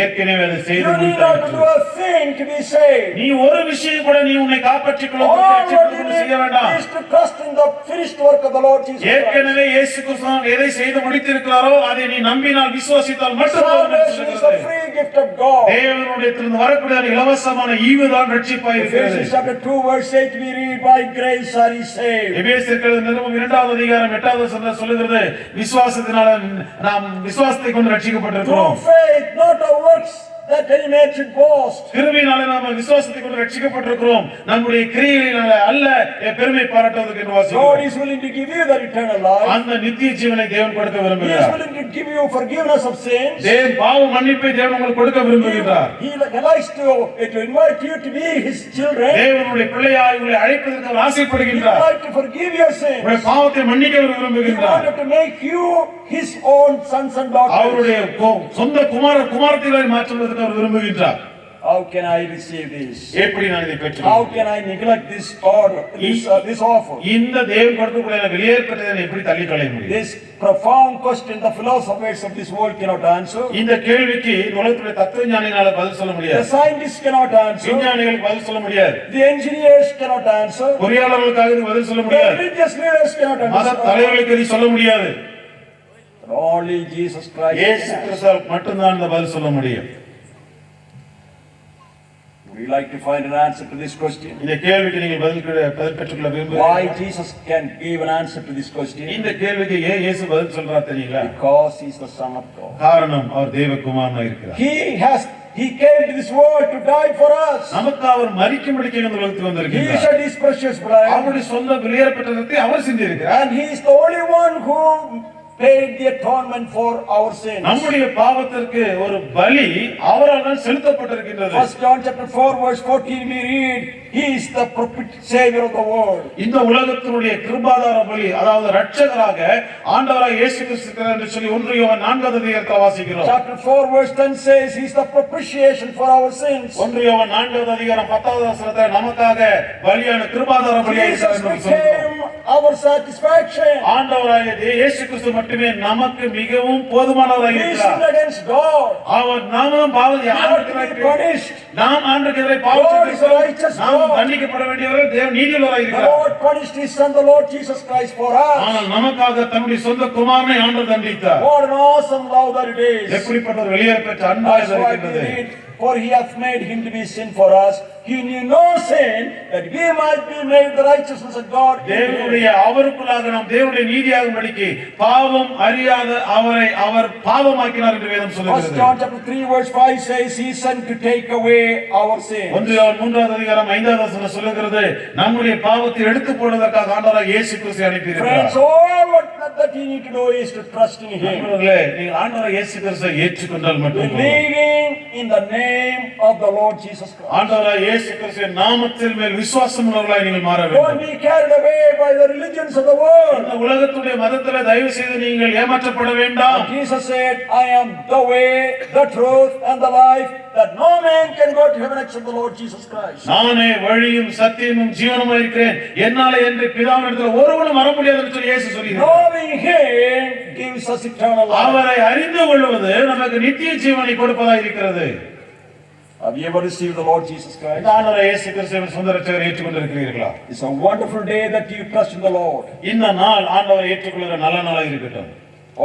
ஏற்கனவே அதை செய்து You need not to do a thing to be saved. நீ ஒரு விஷயம் கூட நீ உன்னை காப்பாற்றிக் All what you கொள்ள செய்ய வேண்டாம். need is to trust in the finished work of the Lord Jesus Christ. ஏற்கனவே இயேசு கிறிஸ்து எதை செய்து முடித்திருக்கிறாரோ அதை நீ நம்பினால் விசுவாசித்தால் மட்டும் போதும் என்று Salvation is a சொல்லுகிறது. free gift of God. தேவனுடையதிலிருந்து வரக்கூடிய இலவசமான ஈவுதான் ரட்சிப்பாய் இருக்கிறது. Ephesians chapter 2 verse 8 we read, by grace are ye saved. எபேசியர் நிருபம் 2வது அதிகாரம் 8வது வசனம் சொல்லுகிறது விசுவாசத்தினால நாம் விசுவாசத்தை கொண்டு ரட்சிக்கப்பட்டிருக்கிறோம். Through faith, not of works, that any man should boast. கிருபையினாலே நாம் விசுவாசத்தை கொண்டு ரட்சிக்கப்பட்டிருக்கிறோம். நம்முடைய கிரியைகளினால அல்ல பெருமை பாராட்டுவதற்கு என்று God வாசிக்கிறோம். is willing to give you that eternal life. அந்த நித்திய ஜீவனை தேவன் கொடுக்க He is விரும்புகிறார். willing to give you forgiveness of sins. தேவன் பாவ மன்னிப்பை தேவன் உங்களுக்கு கொடுக்க விரும்புகிறார். He likes to invite you to be his children. தேவனுடைய பிள்ளையாய் உங்களை அழைப்பதற்கு அவர் He would ஆசைப்படுகின்றார். like to forgive your sins. உங்களுடைய பாவத்தை மன்னிக்க அவர் He விரும்புகின்றார். wanted to make you his own sons and daughters. அவருடைய சொந்த குமாரத்திகளை மாற்றுவதற்கு அவர் விரும்புகின்றார். How can I receive this? எப்படி நான் இதை How பெற்றுக்கொள்வேன்? can I neglect this order, this offer? இந்த தேவன் கொடுக்கக்கூடிய வெளியேற்பட்டதை எப்படி தள்ளிக்கொள்ள முடியும்? This profound question the philosophers of this world cannot answer. இந்த கேள்விக்கு உலகத்துடைய தத்துவஞானிகளால பதில் சொல்ல The முடியாது. scientists cannot answer. விஞ்ஞானிகளுக்கு பதில் சொல்ல முடியாது. The engineers cannot answer. பொறியாளர்களுக்காக இது பதில் சொல்ல The முடியாது. religious leaders cannot மத answer. தலைவர்களுக்கு இது சொல்ல முடியாது. But only Jesus Christ இயேசு can answer. கிறிஸ்துவால் மட்டும்தான் இந்த பதில் சொல்ல முடியும். Would you like to find an answer to this question? இந்த கேள்விக்கு நீங்கள் பதில் பெற்றுக்கொள்ள Why விரும்புகிறீர்களா? Jesus can give an answer to this question? இந்த கேள்விக்கு ஏன் இயேசு பதில் சொல்றார் தெரியுங்களா? Because he is the Son of God. காரணம் அவர் தேவகுமாரனாக இருக்கிறார். He came to this world to die for us. நமக்கு அவர் மரிக்கும்படிக்கு இந்த உலகத்துக்கு He வந்திருக்கிறார். shed his precious blood. அவருடைய சொந்த வெளியேறப்பட்ட ரத்தத்தை அவர் சிந்தியிருக்கிறார். And he is the only one who paid the atonement for our sins. நம்முடைய பாவத்திற்கு ஒரு பலி அவரால் தான் செலுத்தப்பட்டிருக்கின்றது. 1 John chapter 4 verse 14 we read, he is the savior of the world. இந்த உலகத்தினுடைய கிருபாதார பலி அதாவது இரட்சகராக ஆண்டவராக இயேசு கிறிஸ்து இருக்கிறார் என்று சொல்லி 1 யோவான் 4வது அதிகாரத்தில் வாசிக்கிறோம். Chapter 4 verse 10 says he is the propitiation for our sins. 1 யோவான் 4வது அதிகாரம் 10வது வசனத்தில் நமக்காக பலியான கிருபாதார பலியாக இருக்கிறார் Jesus என்று சொல்கிறோம். became our satisfaction. ஆண்டவராகிய இயேசு கிறிஸ்து மட்டுமே நமக்கு மிகவும் போதுமானவராக He இருக்கிறார். sinned against God. அவர் நாமும் பாவத்தை He had to be punished. நாம் ஆண்டவருக்கு எதிராக God is a பாவம் righteous நாம் God. தண்டிக்கப்பட வேண்டியவர்கள் தேவன் நீதியுள்ளவராக The இருக்கிறார். Lord punished his son, the Lord Jesus Christ, for us. ஆனால் நமக்காக தன்னுடைய சொந்த குமாரனை ஆண்டவர் தண்டித்தார். What an awesome love that it is. எப்படிப்பட்ட ஒரு வெளியேறப்பட்ட அன்பாக That's why we இருக்கின்றது. read, for he hath made him to be sin for us. He knew no sin, that we might be made the righteousness of God. தேவனுடைய அவருக்குள்ளாக நாம் தேவனுடைய நீதியாகும்படிக்கு பாவம் அறியாத அவரை அவர் பாவமாக்கினார் என்று வேதம் 1 சொல்லுகிறது. John chapter 3 verse 5 says he sent to take away our sins. 1 யோவான் 3வது அதிகாரம் 5வது வசனம் சொல்லுகிறது நம்முடைய பாவத்தை எடுத்து போடுவதற்காக ஆண்டவராக இயேசு கிறிஸ்துவை அனுப்பி இருக்கிறார். Friends, all what that you need to do is to trust in him. நண்பர்களே, நீங்கள் ஆண்டவராக இயேசு கிறிஸ்துவை ஏற்றுக்கொண்டால் மட்டும் போதும். Believing in the name of the Lord Jesus Christ. ஆண்டவராக இயேசு கிறிஸ்துவின் நாமத்தில் மேல் விசுவாசம் உள்ளவர்களாய் நீங்கள் மாற Don't வேண்டும். be carried away by the religions of the world. இந்த உலகத்துடைய மதத்திலே தயவு செய்து நீங்கள் ஏமாற்றப்பட வேண்டாம். Jesus said, I am the way, the truth and the life, that no man can go to heaven except the Lord Jesus Christ. நானே வழியும் சத்தியமும் ஜீவனுமாய் இருக்கிறேன். என்னாலே என்று பிதாவினிடத்தில் ஒருவனும் வர முடியாது என்று சொல்லி இயேசு சொல்கிறார். Knowing him gives us eternal life. அவரை அறிந்து கொள்வது நமக்கு நித்திய ஜீவனை கொடுப்பதாக இருக்கிறது. Have you ever received the Lord Jesus Christ? ஆண்டவராகிய இயேசு கிறிஸ்துவின் சொந்த இரட்சகரை ஏற்றுக்கொண்டிருக்கிறீர்களா? It's a wonderful day that you trust in the Lord. இந்த நாள் ஆண்டவரை ஏற்றுக்கொள்கிற நல்ல நாளாக இருக்கட்டும்.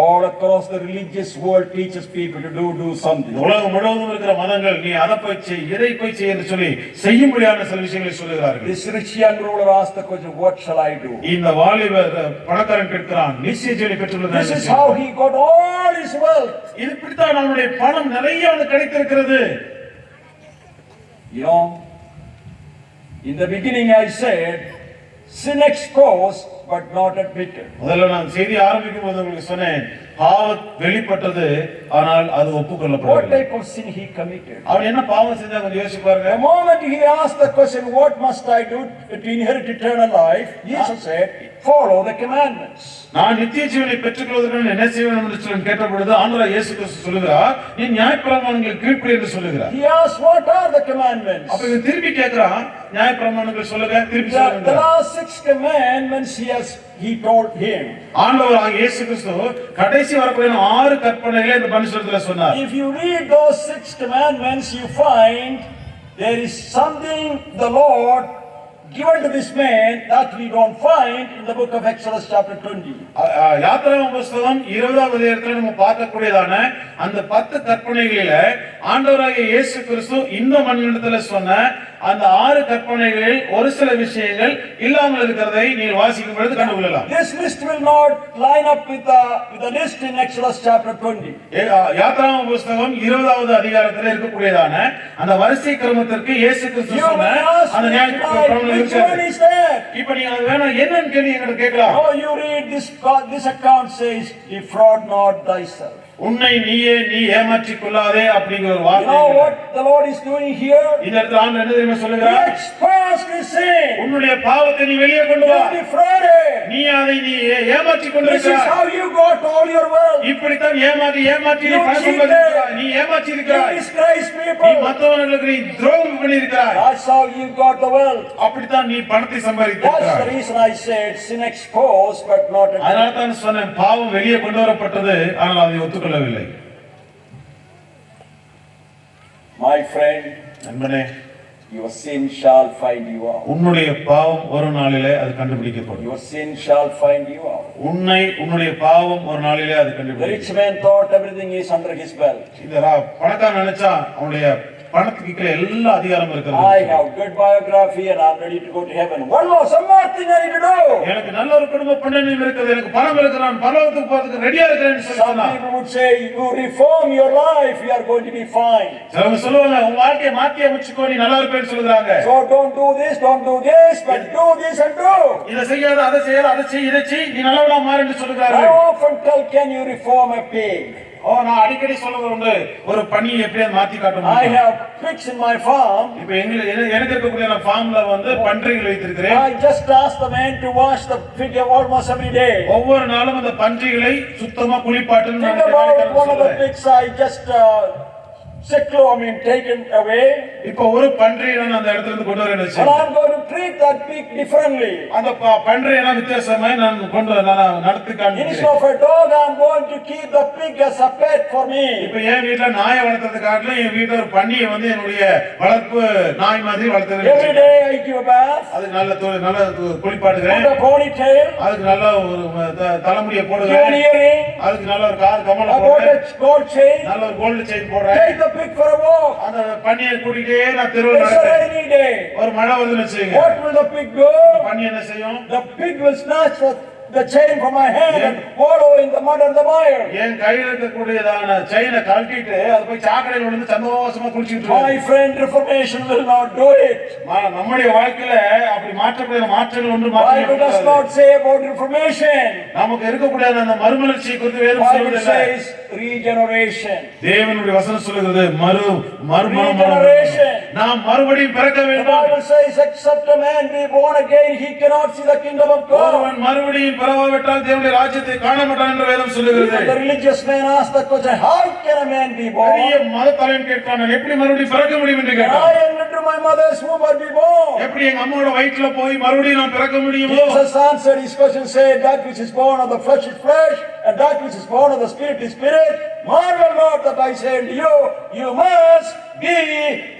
All across the religious world teaches people to do something. உலகம் முழுவதும் இருக்கிற மதங்கள் நீ அதை போய் செய் இதை போய் செய் என்று சொல்லி செய்யும்படியான சில விஷயங்களை சொல்லுகிறார்கள். This rich young ruler asked the question, what shall I do? இந்த வாலிபர் பணக்காரன் கேட்கிறான் நிச்சய ஜீவனை பெற்றுள்ளது. This is how he got all his wealth. இது இப்படித்தான் அவனுடைய பணம் நிறைய அவனுக்கு கிடைத்திருக்கிறது. You know, in the beginning I said, sin exposed but not admitted. முதல்ல நான் செய்தி ஆரம்பிக்கும் போது உங்களுக்கு சொன்னேன், பாவம் வெளிப்பட்டது, ஆனால் அது What ஒப்புக்கொள்ளப்படவில்லை. type of sin he committed? அவன் என்ன பாவம் செஞ்சா கொஞ்சம் யோசிச்சு பாருங்க. The moment he asked the question, what must I do to inherit eternal life? Jesus said, follow the commandments. நான் நித்திய ஜீவனை பெற்றுக்கொள்வதற்கு நான் என்ன செய்ய வேண்டும் என்று சொல்லி கேட்ட பொழுது ஆண்டவராகிய இயேசு கிறிஸ்து சொல்லுகிறார், நீ நியாயப்பிரமாணங்களுக்கு கீழ்ப்படி என்று சொல்லுகிறார். He asked, what are the commandments? அப்ப இவன் திருப்பி கேட்கிறான், நியாயப்பிரமாணங்கள் சொல்லுங்க, திருப்பி The சொல்லுங்க. last 6 commandments he told him. ஆண்டவராகிய இயேசு கிறிஸ்து கடைசி வரக்கூடிய 6 கற்பனைகளை இந்த மனுஷத்துல சொன்னார். If you read those 6 commandments, you find there is something the Lord given to this man that we don't find in the book of Exodus chapter 20. யாத்திராகம புத்தகம் 20வது அதிகாரத்துல நம்ம பார்க்கக்கூடியதான அந்த 10 கற்பனைகளில ஆண்டவராகிய இயேசு கிறிஸ்து இந்த மனிதனிடத்துல சொன்ன அந்த 6 கற்பனைகளில் ஒரு சில விஷயங்கள் இல்லாமல் இருக்கிறதை நீங்கள் வாசிக்கும் பொழுது கண்டுகொள்ளலாம். This list will not line up with the list in Exodus chapter 20. யாத்திராகம புத்தகம் 20வது அதிகாரத்துல இருக்கக்கூடியதான அந்த வரிசை கிரமத்திற்கு இயேசு கிறிஸ்து சொன்ன அந்த நியாயப்பிரமாணங்கள் which one is that? இப்ப நீங்க அது வேணும் என்னன்னு கேள்வி என்கிட்ட கேட்கலாம். Oh, you read this account says, defraud not thyself. உன்னை நீ ஏமாற்றிக் கொள்ளாதே அப்படிங்கிற ஒரு You வார்த்தை. know what the Lord is doing here? இந்த இடத்துல ஆண்டவர் என்ன தெரியுமா He சொல்லுகிறார்? exposed his sin. உன்னுடைய பாவத்தை நீ வெளியே கொண்டு வா. You defrauded. நீ அதை ஏமாற்றிக் This is கொண்டிருக்கிறாய். how you got all your wealth. இப்படித்தான் ஏமாற்றி நீ You பணம் cheated. சம்பாதிக்கிறாய். நீ ஏமாற்றி You இருக்கிறாய். disgraced நீ people. மற்றவர்களுக்கு நீ துரோகம் பண்ணியிருக்கிறாய். That's how you got the wealth. அப்படித்தான் நீ பணத்தை That's the சம்பாதித்திருக்கிறாய். reason I said sin exposed but not அதனால admitted. தான் சொன்னேன், பாவம் வெளியே கொண்டு வரப்பட்டது, ஆனால் அதை ஒத்துக்கொள்ளவில்லை. My friend, நண்பனே, your sin shall find you out. உன்னுடைய பாவம் ஒரு நாளிலே அது கண்டுபிடிக்கப்படும். Your sin shall find you out. உன்னுடைய பாவம் ஒரு நாளிலே அது The கண்டுபிடிக்கும். rich man thought everything is under his belt. இந்த பணக்காரன் நினைச்சா அவனுடைய பணத்துக்கு கீழே எல்லா அதிகாரம் I இருக்கிறது. have good biography and I'm ready to go to heaven. One more, some more thing I need to do. எனக்கு நல்ல ஒரு குடும்ப பின்னணி இருக்குது, எனக்கு பணம் இருக்கு, நான் பரலோகத்துக்கு போறதுக்கு ரெடியா இருக்கிறேன்னு Some சொன்னா people would say, you reform your life, you are going to be fine. சிலவங்க சொல்லுவாங்க, உன் வாழ்க்கையை மாத்தி அமைச்சுக்கோ, நீ நல்லா இருப்பேன்னு சொல்லுறாங்க. So don't do this, but do this and do. இதை செய்யாத, அதை செய்யாத, அதை செய், இதை செய், நீ நல்லவனா மாறுன்னு சொல்லுறாங்க. I often tell, can you reform a pig? நான் அடிக்கடி சொல்றது உண்டு, ஒரு பணியை எப்படியாவது மாத்தி காட்ட I முடியும். have pigs in my farm. இப்ப எனக்கு இருக்கக்கூடிய ஃபார்ம்ல பன்றிகள் வைத்திருக்கிறேன். I just ask the man to wash the pig almost every day. ஒவ்வொரு நாளும் அந்த பன்றிகளை சுத்தமா குளிப்பாட்டுன்னு Think நான் about one of the சொல்றேன். pigs I just taken away. இப்ப ஒரு பன்றியை நான் அந்த இடத்துல இருந்து கொண்டு வரேன்னு And வச்சுக்கோங்க. I'm going to treat that pig differently. அந்த பன்றியை நான் வித்தியாசமா நான் நடத்தி Instead காண்பிக்கிறேன். of a dog, I'm going to keep the pig as a pet for me. இப்ப என் வீட்டுல நாயை வளர்த்தது காட்டிலும் என் வீட்டுல ஒரு பன்னியை என்னுடைய வளர்ப்பு நாய் மாதிரி Every வளர்த்தது. day I give a bath, அதுக்கு நல்ல குளிப்பாட்டுகிறேன். put a ponytail, அதுக்கு நல்ல ஒரு தலைமுடியை give an போடுகிறேன். earring, அதுக்கு நல்ல ஒரு கார் கமல I bought போடுறேன். a gold chain, நல்ல ஒரு கோல்டு செயின் போடுறேன். take the pig for a walk. அந்த பன்னியை கூட்டிட்டே நான் தெருவில் It's a நடக்கிறேன். rainy day. ஒரு மழை வந்து வச்சுக்கோங்க. What will the pig do? பன்னி என்ன செய்யும்? The pig will snatch the chain from my hand and wallow in the mud and the mire. என் கையில இருக்கக்கூடியதான செயினை கழட்டிட்டு அது போய் சாக்கடையில் விழுந்து சந்தோஷமா குளிச்சிட்டு My friend, reformation will not do it. நம்முடைய வாழ்க்கையில அப்படி மாற்றக்கூடிய மாற்றங்கள் ஒன்று Bible does not say about reformation. நமக்கு இருக்கக்கூடிய அந்த மறுமலர்ச்சியை குறித்து வேதம் Bible சொல்வதில்லை. says regeneration. தேவனுடைய வசனம் சொல்லுகிறது மறுமணம். Regeneration. நாம் மறுபடியும் பிறக்க The வேண்டும். Bible says, except a man be born again, he cannot see the kingdom of God. ஒருவன் மறுபடியும் பிறவாவிட்டால் தேவனுடைய ராஜ்யத்தை காண மாட்டான் என்று வேதம் சொல்லுகிறது. The religious man asked the question, how can a man be பெரிய born? மத தலைவன் கேட்கிறான், நான் எப்படி மறுபடியும் பிறக்க முடியும் என்று Can கேட்டான். I enter into my mother's womb or be born? எப்படி எங்க அம்மாவோட வயிற்றுல போய் மறுபடியும் நான் பிறக்க முடியுமோ? Jesus answered his question, said, that which is born of the flesh is flesh, and that which is born of the spirit is spirit. Marvel not that I say unto you, you must be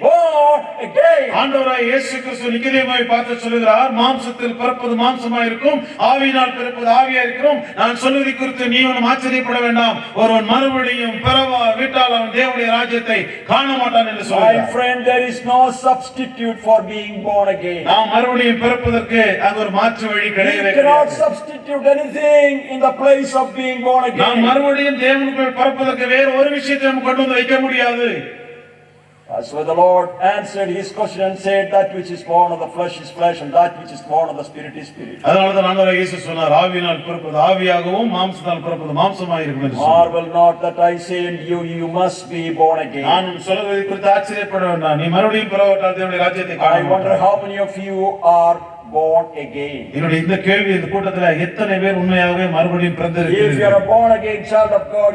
born again. ஆண்டவராய் இயேசு கிறிஸ்து நிக்கதேமுவை பார்த்து சொல்லுகிறார், மாம்சத்தில் பிறப்பது மாம்சமாய் இருக்கும், ஆவியினால் பிறப்பது ஆவியா இருக்கும். நான் சொல்வதை குறித்து நீ ஒன்றும் ஆச்சரியப்பட வேண்டாம். ஒருவன் மறுபடியும் பிறவா விட்டால் அவன் தேவனுடைய ராஜ்யத்தை காண மாட்டான் என்று My சொல்கிறார். friend, there is no substitute for being born again. நாம் மறுபடியும் பிறப்பதற்கு அங்க ஒரு மாற்று வழி We கிடையவே cannot கிடையாது. substitute anything in the place of being born நாம் again. மறுபடியும் தேவனுக்குள் பிறப்பதற்கு வேறு ஒரு விஷயத்தை நாம் கொண்டு வந்து வைக்க முடியாது. So the Lord answered his question and said, that which is born of the flesh is flesh, and that which is born of the spirit is spirit. அதனாலதான் ஆண்டவராகிய இயேசு சொன்னார், ஆவியினால் பிறப்பது ஆவியாகவும் மாம்சத்தால் பிறப்பது மாம்சமாய் இருக்கும் என்று சொன்னார். Marvel not that I say unto you, you must be born again. நான் சொல்வதை குறித்து ஆச்சரியப்பட வேண்டாம். நீ மறுபடியும் பிறவாவிட்டால் தேவனுடைய ராஜ்யத்தை காண I wonder மாட்டாய். how many of you are born again. என்னுடைய இந்த கேள்வி இந்த கூட்டத்துல எத்தனை பேர் உண்மையாகவே மறுபடியும் If you are பிறந்திருக்கிறீர்கள்? a born again child of God,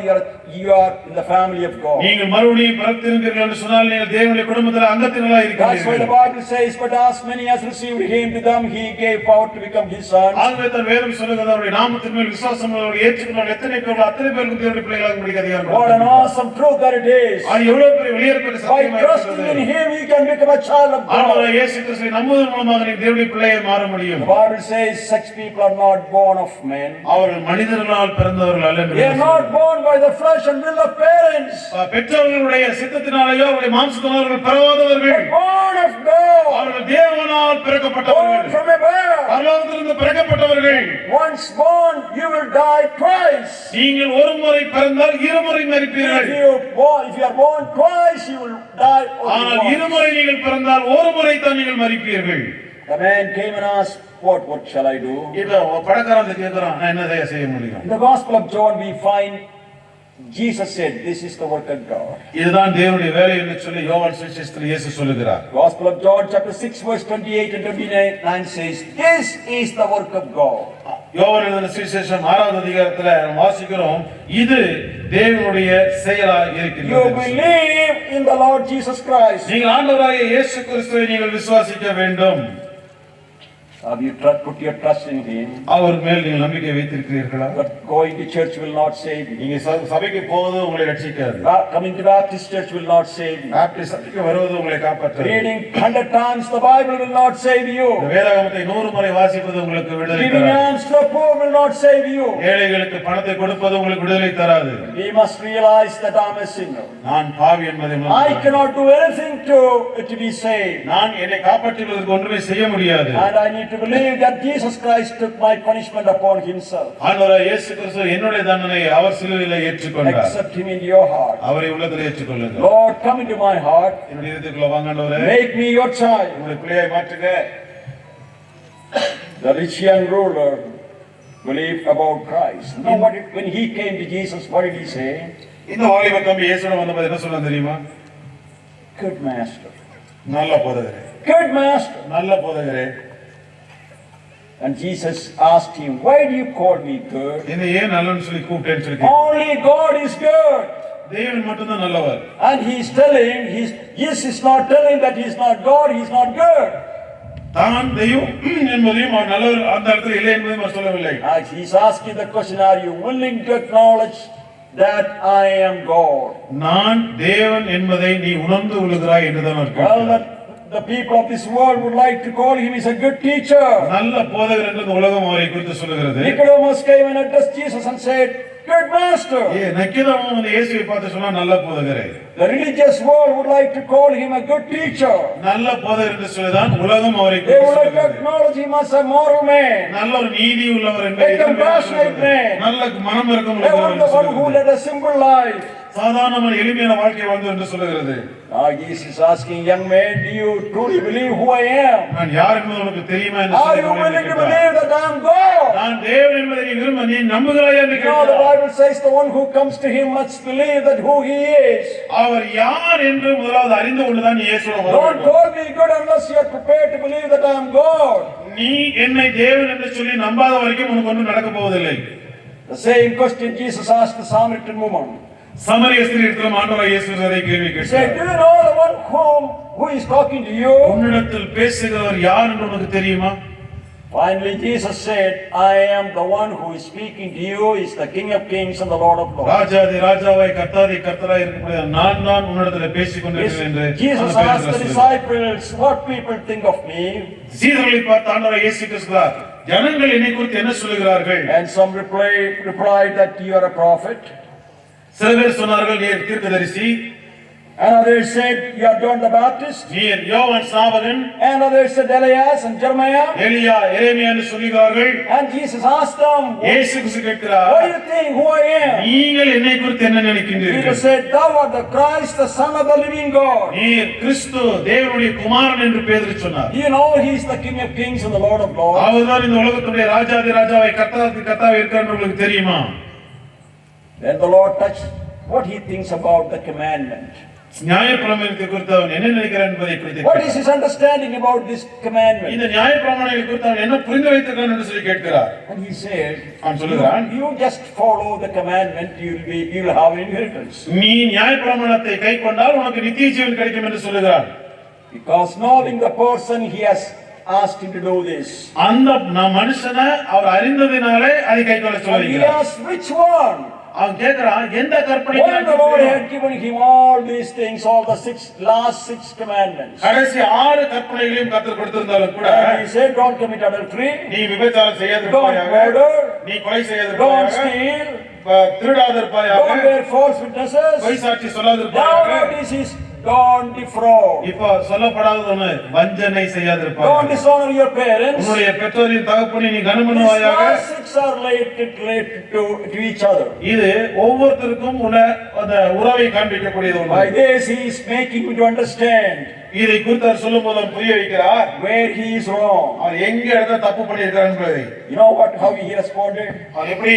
you are in the family of God. நீங்கள் மறுபடியும் பிறந்திருக்கிறீர்கள் என்று சொன்னால் நீங்கள் தேவனுடைய குடும்பத்தில் அங்கத்தினராக That's why the இருக்கிறீர்கள். Bible says, but as many as received him, to them he gave power to become his sons. ஆகவே தான் வேதம் சொல்லுகிறது, அவருடைய நாமத்தின் மேல் விசுவாசம் உள்ளவர்கள் ஏற்றுக்கொண்டால் எத்தனை பேர்கள் அத்தனை பேருக்கு தேவனுடைய பிள்ளைகளாக முடிக்க அதிகாரம் What an கொடுத்திருக்கிறார். awesome truth that it is. அது எவ்வளவு பெரிய வெளியேறப்பட்ட By சத்தியமாக trusting in இருக்கிறது. him, we can become a child of God. ஆண்டவராகிய இயேசு கிறிஸ்துவை நம்புவதன் மூலமாக நீ தேவனுடைய பிள்ளையை மாற முடியும். The Bible says such people are not born of men. அவர்கள் மனிதர்களால் பிறந்தவர்கள் அல்ல என்று They are not born by the flesh and will of parents, பெற்றவர்களுடைய சித்தத்தினாலேயோ அவருடைய மாம்சத்தினாலும் பிறவாதவர்கள், but born of God, அவர்கள் தேவனால் born பிறக்கப்பட்டவர்கள், from above. பரலோகத்திலிருந்து பிறக்கப்பட்டவர்கள். Once born, you will die twice. நீங்கள் ஒரு முறை பிறந்தால் இருமுறை மரிப்பீர்கள். If you are born twice, you will die ஆனால் only once. இருமுறை நீங்கள் பிறந்தால் ஒரு முறை தான் நீங்கள் மரிப்பீர்கள். The man came and asked, what shall I do? இப்ப பணக்காரன் கேட்கிறான், நான் என்ன செய்ய முடியும்? In the Gospel of John, we find Jesus said, this is the work of God. இதுதான் தேவனுடைய வேலை என்று சொல்லி யோவான் சுவிசேஷத்தில் இயேசு சொல்லுகிறார். Gospel of John chapter 6 verse 28 and 29 says, this is the work of God. யோவான் எழுதின சுவிசேஷம் 6வது அதிகாரத்துல நாம் வாசிக்கிறோம், இது தேவனுடைய செயலாய் You இருக்கிறது. believe in the Lord Jesus Christ. நீங்கள் ஆண்டவராகிய இயேசு கிறிஸ்துவை நீங்கள் விசுவாசிக்க வேண்டும். Have you put your trust in him? அவர் மேல் நீங்கள் நம்பிக்கை வைத்திருக்கிறீர்களா? But going to church will not save you. நீங்க சபைக்கு போவது உங்களை ரட்சிக்காது. Coming to Baptist church will not save you. Baptist சபைக்கு வருவது உங்களை காப்பாற்றாது. Reading 100 times the Bible will not save you. இந்த வேதாகமத்தை 100 முறை வாசிப்பது உங்களுக்கு விடுதலை Giving தராது. alms to the poor will not save you. ஏழைகளுக்கு பணத்தை கொடுப்பது உங்களுக்கு விடுதலை தராது. We must realize that I am a sinner. நான் பாவி என்பதை I உணர்ந்து cannot do anything to be saved. நான் என்னை காப்பாற்றுவதற்கு ஒன்றுமே செய்ய முடியாது. And I need to believe that Jesus Christ took my punishment upon himself. ஆண்டவராகிய இயேசு கிறிஸ்து என்னுடைய தண்டனை அவர் சிலுவையில் ஏற்றுக்கொண்டார். Accept him into your heart. அவரை உள்ளத்தில் ஏற்றுக்கொள்ளுங்கள். Lord, come into my heart. என்னுடைய இதயத்துக்குள்ள வாங்க ஆண்டவரே. Make me your child. உங்களை பிள்ளையாய் மாற்றுங்க. The rich young ruler believed about Christ. Now when he came to Jesus, what did he say? இந்த வாலிப தம்பி இயேசுவிடம் வந்தபோது என்ன சொன்னான் தெரியுமா? Good master. நல்ல போதகரே. Good master. நல்ல போதகரே. And Jesus asked him, why do you call me good? என்னை ஏன் நல்லன்னு சொல்லி கூப்பிட்டேன்னு சொல்லி கேட்டார். Only God is good. தேவன் மட்டும்தான் நல்லவர். And he's telling, Jesus is not telling that he's not God, he's not good. தான் தெய்வம் என்பதையும் அவர் நல்லவர் அந்த இடத்துல இல்லை என்பதையும் அவர் சொல்லவில்லை. He's asking the question, are you willing to acknowledge that I am God? நான் தேவன் என்பதை நீ உணர்ந்து கொள்கிறாய் என்றுதான் அவர் கேட்டார். The people of this world would like to call him as a good teacher. நல்ல போதகர் என்று இந்த உலகம் அவரை குறித்து சொல்லுகிறது. Nicodemus came and addressed Jesus and said, good master. நிக்கோதேமு வந்து இயேசுவை பார்த்து சொன்னா நல்ல போதகரே. The religious world would like to call him a good teacher. நல்ல போதகர் என்று சொல்லிதான் உலகம் அவரை They குறித்து would like to சொல்லுகிறது. acknowledge him as a moral man. நல்ல ஒரு நீதி உள்ளவர் A compassionate man. நல்ல மனம் இருக்கும் They were the one who led a simple life. சாதாரணமான எளிமையான வாழ்க்கை வாழ்ந்து என்று சொல்லுகிறது. Now Jesus is asking, young man, do you truly believe who I am? நான் யார் என்பது உனக்கு தெரியுமா என்று Are you willing to believe that I am God? நான் தேவன் என்பதை நீ விரும்ப நீ நம்புகிறாயா என்று You know, the கேட்டார். Bible says the one who comes to him must believe that who he is. அவர் யார் என்று முதலாவது அறிந்து கொண்டுதான் இயேசுவிடம் வர Don't வேண்டும். call me good unless you are prepared to believe that I am God. நீ என்னை தேவன் என்று சொல்லி நம்பாத வரைக்கும் உனக்கு ஒன்றும் நடக்க போவதில்லை. The same question Jesus asked the Samaritan woman. சமரிய ஸ்திரீயிடத்தில் ஆண்டவராகிய இயேசு அதே கேள்வி He said, கேட்டார். do you know the one who is talking to you? உன்னிடத்தில் பேசுகிறவர் யார் என்று உனக்கு தெரியுமா? Finally Jesus said, I am the one who is speaking to you, is the King of Kings and the Lord of Lords. ராஜாதி ராஜாவாய் கர்த்தாதி கர்த்தராய் இருக்கக்கூடிய நான் தான் உன்னிடத்தில் பேசிக் கொண்டிருக்கிறேன் என்று Jesus asked the disciples, what people think of me? சீடர்களை பார்த்து ஆண்டவராகிய இயேசு கிறிஸ்து ஜனங்கள் என்னை குறித்து என்ன சொல்லுகிறார்கள்? And some replied that you are a prophet. சில பேர் சொன்னார்கள் நீர் தீர்க்கதரிசி. And others said, "You are John the Baptist." நீர் யோவான் ஸ்நாபகன், And others said, "Elias and Jeremiah." எலியா, எரேமியா என்று சொல்கிறார்கள். And Jesus asked them, இயேசு கிறிஸ்து கேட்கிறார், "What do you think who I am?" நீங்கள் என்னை குறித்து என்ன Peter நினைக்கின்றீர்கள்? said, "Thou art the Christ, the Son of the living God." நீர் கிறிஸ்து, தேவனுடைய குமாரன் என்று பேதுரு சொன்னார். Do you know he is the King of Kings and the Lord of Lords? அவர்தான் இந்த உலகத்துடைய ராஜாதி ராஜாவை கர்த்தாதி கர்த்தாவை இருக்கிறார் என்று உங்களுக்கு தெரியுமா? Then the Lord touched what he thinks about the commandment. நியாயப்பிரமாணத்தை குறித்து அவன் என்ன நினைக்கிறான் என்பதை குறித்து What is his understanding about this commandment? இந்த நியாயப்பிரமாணங்களை குறித்து அவன் என்ன புரிந்து வைத்திருக்கான் என்று சொல்லி கேட்கிறார். And he said, அவன் சொல்லுகிறான், you just follow the commandment, you will have an inheritance. நீ நியாயப்பிரமாணத்தை கைக்கொண்டால் உனக்கு நித்திய ஜீவன் கிடைக்கும் என்று சொல்லுகிறான். Because knowing the person, he has asked him to do this. அந்த மனுஷனை அவர் அறிந்ததினாலே அதை கைக்கொள்ள And he சொல்லுகிறார். asked, which one? அவன் கேட்கிறான், எந்த கற்பனை? When the Lord had given him all these things, all the last six commandments. கடைசி 6 கற்பனைகளையும் கர்த்தர் கொடுத்திருந்தாலும் கூட, And he said, don't commit adultery, நீ விபச்சாரம் don't செய்யாதிருப்பாயாக, murder, நீ கொலை don't செய்யாதிருப்பாயாக, steal, திருடாதிருப்பாயாக, don't bear false witnesses. பொய் சாட்சி Now சொல்லாதிருப்பாயாக. this is don't defraud. இப்போ சொல்லப்படாதது ஒண்ணு, வஞ்சனை Don't செய்யாதிருப்பாயாக. dishonor your parents. உன்னுடைய பெற்றோரின் தகப்பனை நீ These கனமனுவாயாக. last six are related to each other. இது ஒவ்வொருத்தருக்கும் உள்ள அந்த உறவை காண்பிக்கக்கூடியது ஒன்று. By this he is making me to understand இதை குறித்து அவர் சொல்லும் போது அவர் புரிய வைக்கிறார், where he is wrong. அவர் எங்க இடத்துல தப்பு பண்ணியிருக்கிறார் என்பதை. You know how he responded? அவர் எப்படி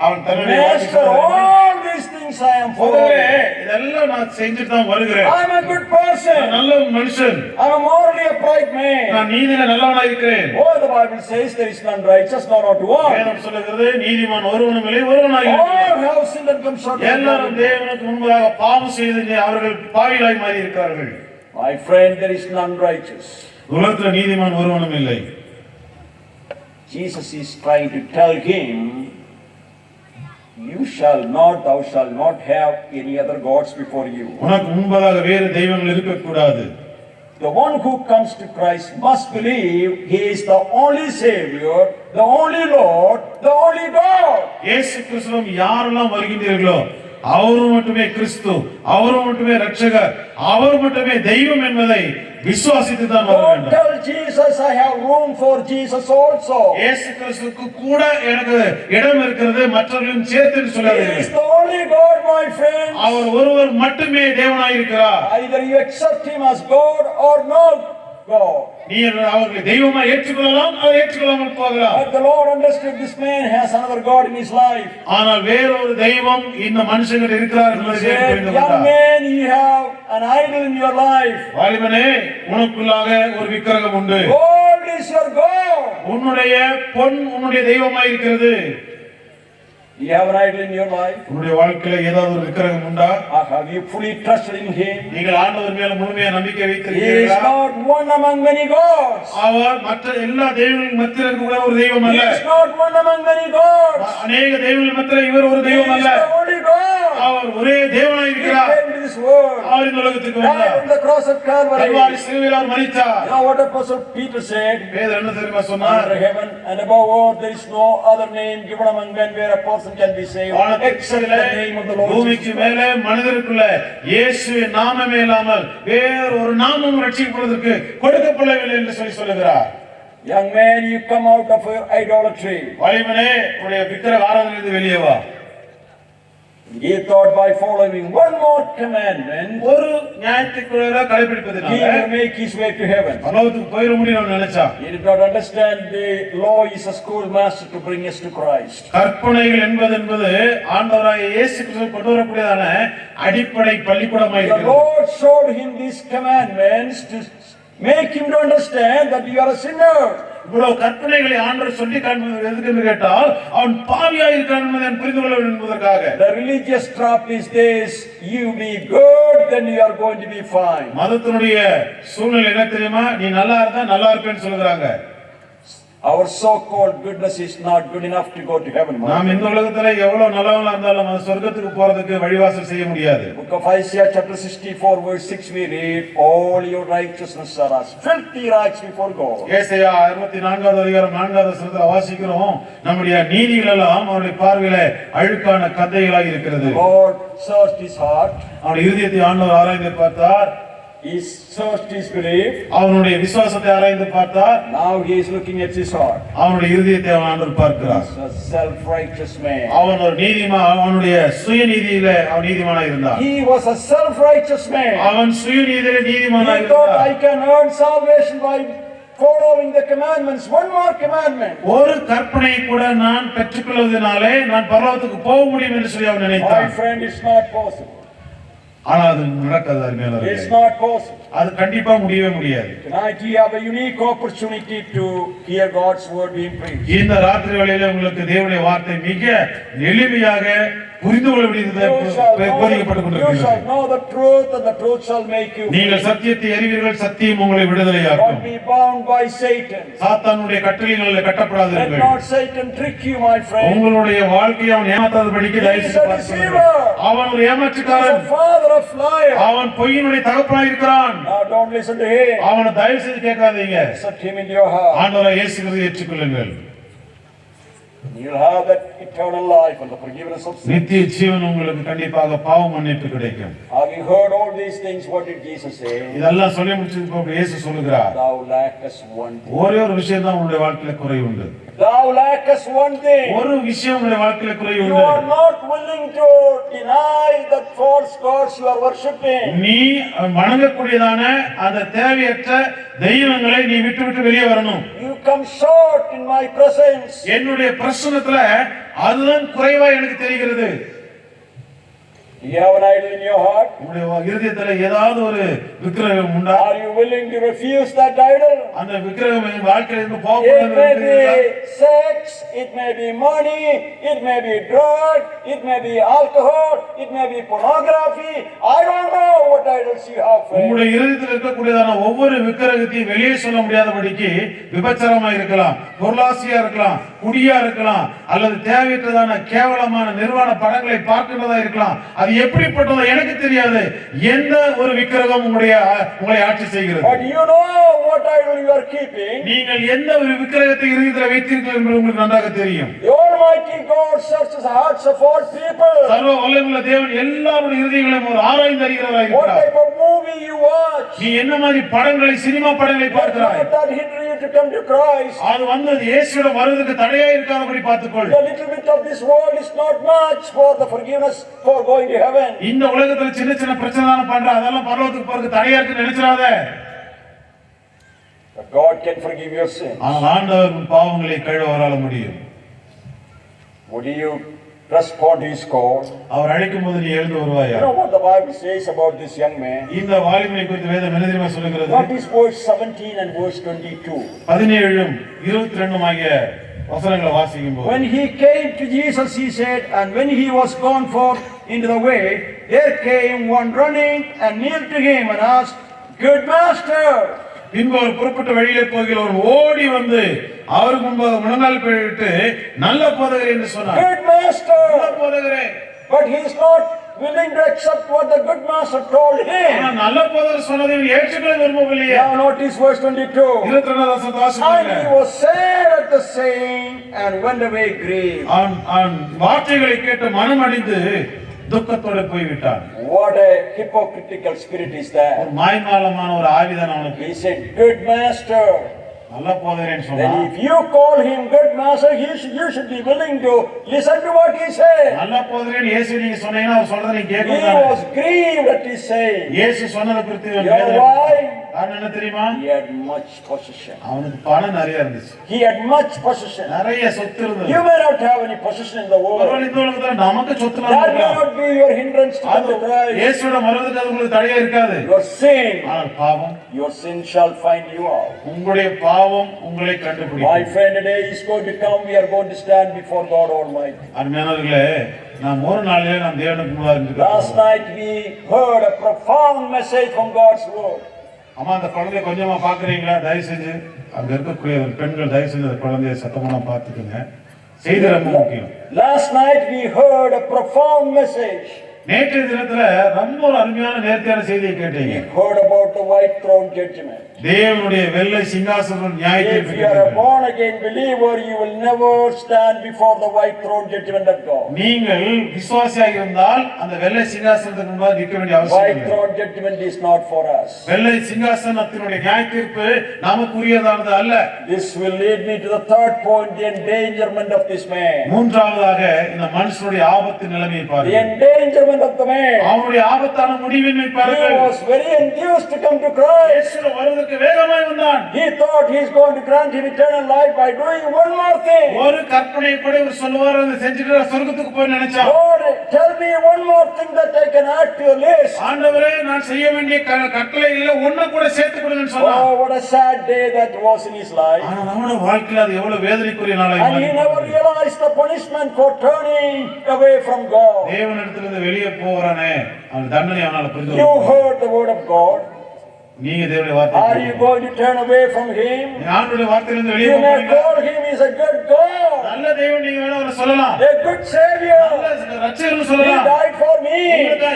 அவன் தன்னுடைய Master, all these things I am முதல்ல following. இதெல்லாம் நான் செஞ்சுட்டு தான் வருகிறேன். I am a good நான் person. நல்ல மனுஷன், I am a morally upright man. நான் நீதியில நல்லவனா இருக்கிறேன். Oh, the Bible says there is none righteous, no, not one. வேதம் சொல்லுகிறது, நீதிமான் ஒருவனும் இல்லை, ஒருவனாய் All இருக்கிறான். have sinned and come short of எல்லாரும் glory. தேவனுக்கு முன்பதாக பாவம் செய்து அவர்கள் பாவிகளாய் மாறி இருக்கிறார்கள். My friend, there is none righteous. உலகத்தில் நீதிமான் ஒருவனும் இல்லை. Jesus is trying to tell him, thou shalt not have any other gods before you. உனக்கு முன்பதாக வேறு தெய்வங்கள் இருக்கக்கூடாது. The one who comes to Christ must believe he is the only Savior, the only Lord, the only God. இயேசு கிறிஸ்துவிடம் யாரெல்லாம் வருகின்றீர்களோ அவர் மட்டுமே கிறிஸ்து, அவர் மட்டுமே ரட்சகர், அவர் மட்டுமே தெய்வம் என்பதை விசுவாசித்து தான் வர Don't வேண்டும். tell Jesus I have room for Jesus also. இயேசு கிறிஸ்துவுக்கு கூட எனக்கு இடம் இருக்கிறது, மற்றவர்களையும் சேர்த்து He சொல்லாதீர்கள். is the only God, my friend. அவர் ஒருவர் மட்டுமே தேவனாய் இருக்கிறார். Either you accept him as God or not God. நீ அவர்களை தெய்வமா ஏற்றுக்கொள்ளலாம், அதை ஏற்றுக்கொள்ளாமல் போகலாம். But the Lord understood this man has another God in his life. ஆனால் வேறொரு தெய்வம் இந்த மனுஷங்கள் இருக்கிறார் He என்பதை said, புரிந்து young கொண்டார். man, you have an idol in your life. வாலிபனே, உனக்குள்ளாக ஒரு விக்கிரகம் உண்டு. Gold is your God. உன்னுடைய பொன் உன்னுடைய தெய்வமாய் இருக்கிறது. Do you have an idol in your life? உன்னுடைய வாழ்க்கையில ஏதாவது ஒரு விக்கிரகம் உண்டா? Or have you fully trusted in him? நீங்கள் ஆண்டவர் மேல முழுமையா நம்பிக்கை He is வைத்திருக்கிறீர்களா? not one among many gods. அவர் மற்ற எல்லா தெய்வங்களின் மத்தியில் இருக்கக்கூடிய ஒரு தெய்வம் He அல்ல. is not one among many gods. அநேக தெய்வங்களின் மத்தியில் இவர் ஒரு He தெய்வம் is அல்ல. the only God. அவர் ஒரே தேவனாய் He இருக்கிறார். came to this world, அவர் இந்த உலகத்துக்கு died வந்தார். on the cross of Calvary. Kalvari சிலுவையில் அவர் மரித்தார். You know what Apostle Peter said? பேதுரு என்ன தெரியுமா சொன்னார்? Under heaven and above earth there is no other name given among men where a person can be saved except the name of the Lord பூமிக்கு Jesus. மேலே மனிதருக்குள்ள இயேசுவின் நாமமே இல்லாமல் வேறு ஒரு நாமம் ரட்சிக்கப்படுவதற்கு கொடுக்கப்படவில்லை என்று சொல்லுகிறார். Young man, you come out of your idolatry. வாலிபனே, உன்னுடைய விக்கிரக ஆராதனையிலிருந்து வெளியே வா. He thought by following one more commandment, ஒரு நியாயத்துக்குள்ள he கடைபிடிப்பதனால will make his way to heaven. பரலோகத்துக்கு போயிட முடியும்னு நினைச்சான். He did not understand the law is a schoolmaster to bring us to Christ. கற்பனைகள் என்பது ஆண்டவராகிய இயேசு கிறிஸ்து கொண்டு வரக்கூடியதான அடிப்படை பள்ளிக்கூடமாக The இருக்கிறது. Lord showed him these commandments to make him to understand that you are a sinner. இவ்வளவு கற்பனைகளை ஆண்டவர் சொல்லி காண்பது எதுக்கு என்று கேட்டால் அவன் பாவியாக இருக்கிறான் என்பதை புரிந்து கொள்ள வேண்டும் என்பதற்காக. The religious trap is this: you be good, then you are going to be fine. மதத்தினுடைய சூழ்நிலை என்ன தெரியுமா? நீ நல்லா இருந்தா நல்லா இருப்பேன்னு சொல்றாங்க. Our so-called goodness is not good enough to go to heaven. நாம் இந்த உலகத்துல எவ்வளவு நல்லவங்களா இருந்தாலும் அது சொர்க்கத்துக்கு போறதுக்கு வழிவாசல் செய்ய முடியாது. Book of Isaiah chapter 64 verse 6 we read, all your righteousness are as filthy rags before God. ஏசாயா 64வது அதிகாரம் 4வது வசனத்துல வாசிக்கிறோம், நம்முடைய நீதிகள் எல்லாம் அவருடைய பார்வையில அழுக்கான கந்தைகளாக இருக்கிறது. God searched his heart. அவருடைய இருதயத்தை ஆண்டவர் ஆராய்ந்து பார்த்தார். He searched his belief. அவனுடைய விசுவாசத்தை ஆராய்ந்து பார்த்தார். Now he is looking at his heart. அவனுடைய இருதயத்தை ஆண்டவர் பார்க்கிறார். He is a self-righteous man. அவன் ஒரு நீதிமான், அவனுடைய சுயநீதியில அவன் நீதிமானாக இருந்தான். He was a self-righteous man. அவன் சுயநீதியில நீதிமானாக He thought, இருந்தான். I can earn salvation by following the commandments. One more commandment. ஒரு கற்பனையை கூட நான் பெற்றுக்கொள்வதனாலே நான் பரலோகத்துக்கு போக முடியும் என்று சொல்லி அவன் My நினைத்தான். friend, it's not possible. ஆனால் அது நடக்காது. அருமையானவர்களே, It's not possible. அது கண்டிப்பா முடியவே முடியாது. Tonight we have a unique opportunity to hear God's word being preached. இந்த ராத்திரி வேளையில உங்களுக்கு தேவனுடைய வார்த்தை மிக எளிமையாக புரிந்து கொள்ள போதிக்கப்பட்டுக் You கொண்டிருக்கிறது. shall know the truth and the truth shall make you free. நீங்கள் சத்தியத்தை அறிவீர்கள், சத்தியம் உங்களை விடுதலையாக்கும். Don't be bound by Satan. சாத்தானுடைய கட்டளைகளில் Let கட்டப்படாதீர்கள். not Satan trick you, my friend. உங்களுடைய வாழ்க்கையை அவன் ஏமாத்தாதபடிக்கு He தயவு is செய்து a பார்த்துக் deceiver. கொள்ளுங்கள். அவன் ஒரு He is ஏமாற்றுக்காரன். a father of liars. அவன் பொய்யினுடைய தகப்பனாக இருக்கிறான். Now don't listen to him. அவனை தயவு செய்து கேட்காதீங்க. Accept him into your heart. ஆண்டவரை இயேசு கிறிஸ்துவை ஏற்றுக்கொள்ளுங்கள். You'll have that eternal life and the forgiveness of sin. நித்திய ஜீவன் உங்களுக்கு கண்டிப்பாக பாவ மன்னிப்பு கிடைக்கும். Having heard all these things, what did Jesus say? இதெல்லாம் சொல்லி முடிச்சதுக்கு இயேசு சொல்லுகிறார், Thou lackest one thing. ஒரே ஒரு விஷயம் தான் உங்களுடைய வாழ்க்கையில குறை உண்டு. Thou lackest one thing. ஒரு விஷயம் உங்களுடைய வாழ்க்கையில குறை You உண்டு. are not willing to deny that false gods you are worshipping. நீ வணங்கக்கூடியதான அந்த தேவையற்ற தெய்வங்களை நீ விட்டு விட்டு வெளியே வரணும். You come short in my presence. என்னுடைய பிரசன்னத்துல அதுதான் குறைவா எனக்கு தெரிகிறது. Do you have an idol in your heart? உங்களுடைய இருதயத்துல ஏதாவது ஒரு விக்கிரகம் உண்டா? Are you willing to refuse that idol? அந்த விக்கிரகம் என் வாழ்க்கையில இருந்து It போகக்கூடாது may என்று be sex, it may be money, it may be drug, it may be alcohol, it may be pornography. I don't know what idols you have, friend. உங்களுடைய இருதயத்தில் இருக்கக்கூடியதான ஒவ்வொரு விக்கிரகத்தையும் வெளியே சொல்ல முடியாதபடிக்கு விபச்சாரமா இருக்கலாம், பொருளாசையா இருக்கலாம், குடியா இருக்கலாம், அல்லது தேவையற்றதான கேவலமான நிர்வாண படங்களை பார்க்கின்றதா இருக்கலாம். அது எப்படிப்பட்டதோ எனக்கு தெரியாது. எந்த ஒரு விக்கிரகம் உங்களை ஆட்சி செய்கிறது? But you know what idol you are keeping. நீங்கள் எந்த ஒரு விக்கிரகத்தை இருதயத்தில் வைத்தீர்கள் என்பது உங்களுக்கு நன்றாக தெரியும். The Almighty God searches the hearts of all people. சர்வ வல்லமையுள்ள தேவன் எல்லாருடைய இருதயங்களையும் ஒரு ஆராய்ந்து அறிகிறவராய் What இருக்கிறார். type of movie you watch. நீ என்ன மாதிரி படங்களை, சினிமா படங்களை Let பார்க்கிறாய்? not that hinder you to come to Christ. அது வந்து இயேசுவிடம் வருவதற்கு தடையா இருக்காதபடி பார்த்துக்கொள். The little bit of this world is not much for the forgiveness for going to heaven. இந்த உலகத்துல சின்ன சின்ன பிரச்சனை தான பண்ற, அதெல்லாம் பரலோகத்துக்கு போறதுக்கு தடையா இருக்குன்னு நினைச்சிராத. But God can forgive your sins. ஆனால் ஆண்டவர் உன் பாவங்களை கழுவ அவரால முடியும். Would you respond to his call? அவர் அழைக்கும் போது நீ எழுந்து வருவாயா? You know what the Bible says about this young man? இந்த வாலிபனை குறித்து வேதம் என்ன தெரியுமா சொல்லுகிறது? What is verse 17 and verse 22? 17 22 ஆகிய வசனங்களை வாசிக்கும் போது, When he came to Jesus, he said, and when he was gone forth into the way, there came one running and kneeled to him and asked, Good master. பின்பு அவர் புறப்பட்ட வழியிலே போகிறவர் ஓடி வந்து அவருக்கு முன்பாக முழங்கால் போயிட்டு, நல்ல போதகரே என்று சொன்னார். Good master. நல்ல போதகரே. But he is not willing to accept what the good master told ஆனா him. நல்ல போதகர் சொன்னதை இவன் ஏற்றுக்கொள்ள விரும்பவில்லையே. Now notice verse 22. 22 வசனத்தை And he வாசிக்கிறேன். was sad at the saying and went away grieved. அவன் வார்த்தைகளை கேட்டு மனம் அடிந்து துக்கத்தோட போய்விட்டான். What a hypocritical spirit is that? ஒரு மாய்மாலமான ஒரு ஆவிதான் அவனுக்கு. He said, Good master. நல்ல போதகரேன்னு Then சொன்னான். if you call him good master, you should be willing to listen to what he said. நல்ல போதகரேன்னு இயேசு நீங்க சொன்னீங்கன்னா அவர் சொல்றதை நீங்க He கேட்கணும். was grieved at his saying. இயேசு சொன்னதை குறித்து You know why? காரணம் என்ன தெரியுமா? He had much possession. அவனுக்கு பணம் நிறைய இருந்துச்சு, He had much possession. நிறைய சொத்து இருந்தது. You may not have any possession in the world. ஒருவேளை இந்த உலகத்துல நமக்கு சொத்து That may இருக்கலாம். not be your hindrance to come to Christ. இயேசுவோட வருவதற்கு அது உங்களுக்கு தடையா இருக்காது. Your sin, ஆனால் பாவம், your sin shall find you out. உங்களுடைய பாவம் உங்களை My கண்டுபிடிக்கும். friend, today is going to come. We are going to stand before God Almighty. அருமையானவர்களே, நாம் ஒரு நாளிலே நாம் தேவனுக்கு முன்பாக Last நிற்கிறோம். night we heard a profound message from God's word. அம்மா அந்த குழந்தைய கொஞ்சமா பாக்குறீங்களா? தயவு செஞ்சு அங்க இருக்கக்கூடிய பெண்கள் தயவு செஞ்சு அந்த குழந்தைய சத்தமா பார்த்துக்குங்க. செய்தி ரொம்ப முக்கியம். Last night we heard a profound message. நேற்றைய தினத்துல ரொம்ப ஒரு அருமையான நேர்த்தியான செய்தியை கேட்டீங்க. We heard about the white throne judgment. தேவனுடைய வெள்ளை சிங்காசனம் நியாய தீர்ப்பு. If you are a born again believer, you will never stand before the white throne judgment of God. நீங்கள் விசுவாசியாக இருந்தால் அந்த வெள்ளை சிங்காசனத்துக்கு முன்பாக நிற்க வேண்டிய அவசியம் White இல்லை. throne judgment is not for us. வெள்ளை சிங்காசனத்தினுடைய நியாய தீர்ப்பு நமக்குரியதானது அல்ல. This will lead me to the third point, the endangerment of this man. மூன்றாவதாக இந்த மனுஷனுடைய ஆபத்து நிலைமையை The பாருங்கள். endangerment of the man. அவனுடைய ஆபத்தான முடிவினை He பாருங்கள். was very enthused to come to Christ. இயேசு வருவதற்கு வேகமாய் வந்தான். He thought he is going to grant him eternal life by doing one more thing. ஒரு கற்பனை கூட இவர் சொல்லுவார், அதை செஞ்சுட்டு சொர்க்கத்துக்கு போய் நினைச்சான். Lord, tell me one more thing that I can add to your list. ஆண்டவரே, நான் செய்ய வேண்டிய கட்டளையில ஒண்ணு கூட சேர்த்து கொடுங்கன்னு சொன்னான். Oh, what a sad day that was in his life. ஆனா அவனோட வாழ்க்கையில அது எவ்வளவு வேதனைக்குரிய நாளாய் And he மாறியது. never realized the punishment for turning away from God. தேவனிடத்திலிருந்து வெளியே போறானே, அவன் தண்டனை அவனால புரிந்து You கொள்ள முடியாது. heard the word of God. நீங்க தேவனுடைய வார்த்தை Are you going to turn away from him? ஆண்டவருடைய வார்த்தையிலிருந்து வெளியே You may போறீங்களா? call him is a good God, நல்ல தேவன் நீங்க வேணா அவரை சொல்லலாம். a good Savior. நல்ல ரட்சகர்னு He சொல்லலாம். died for me.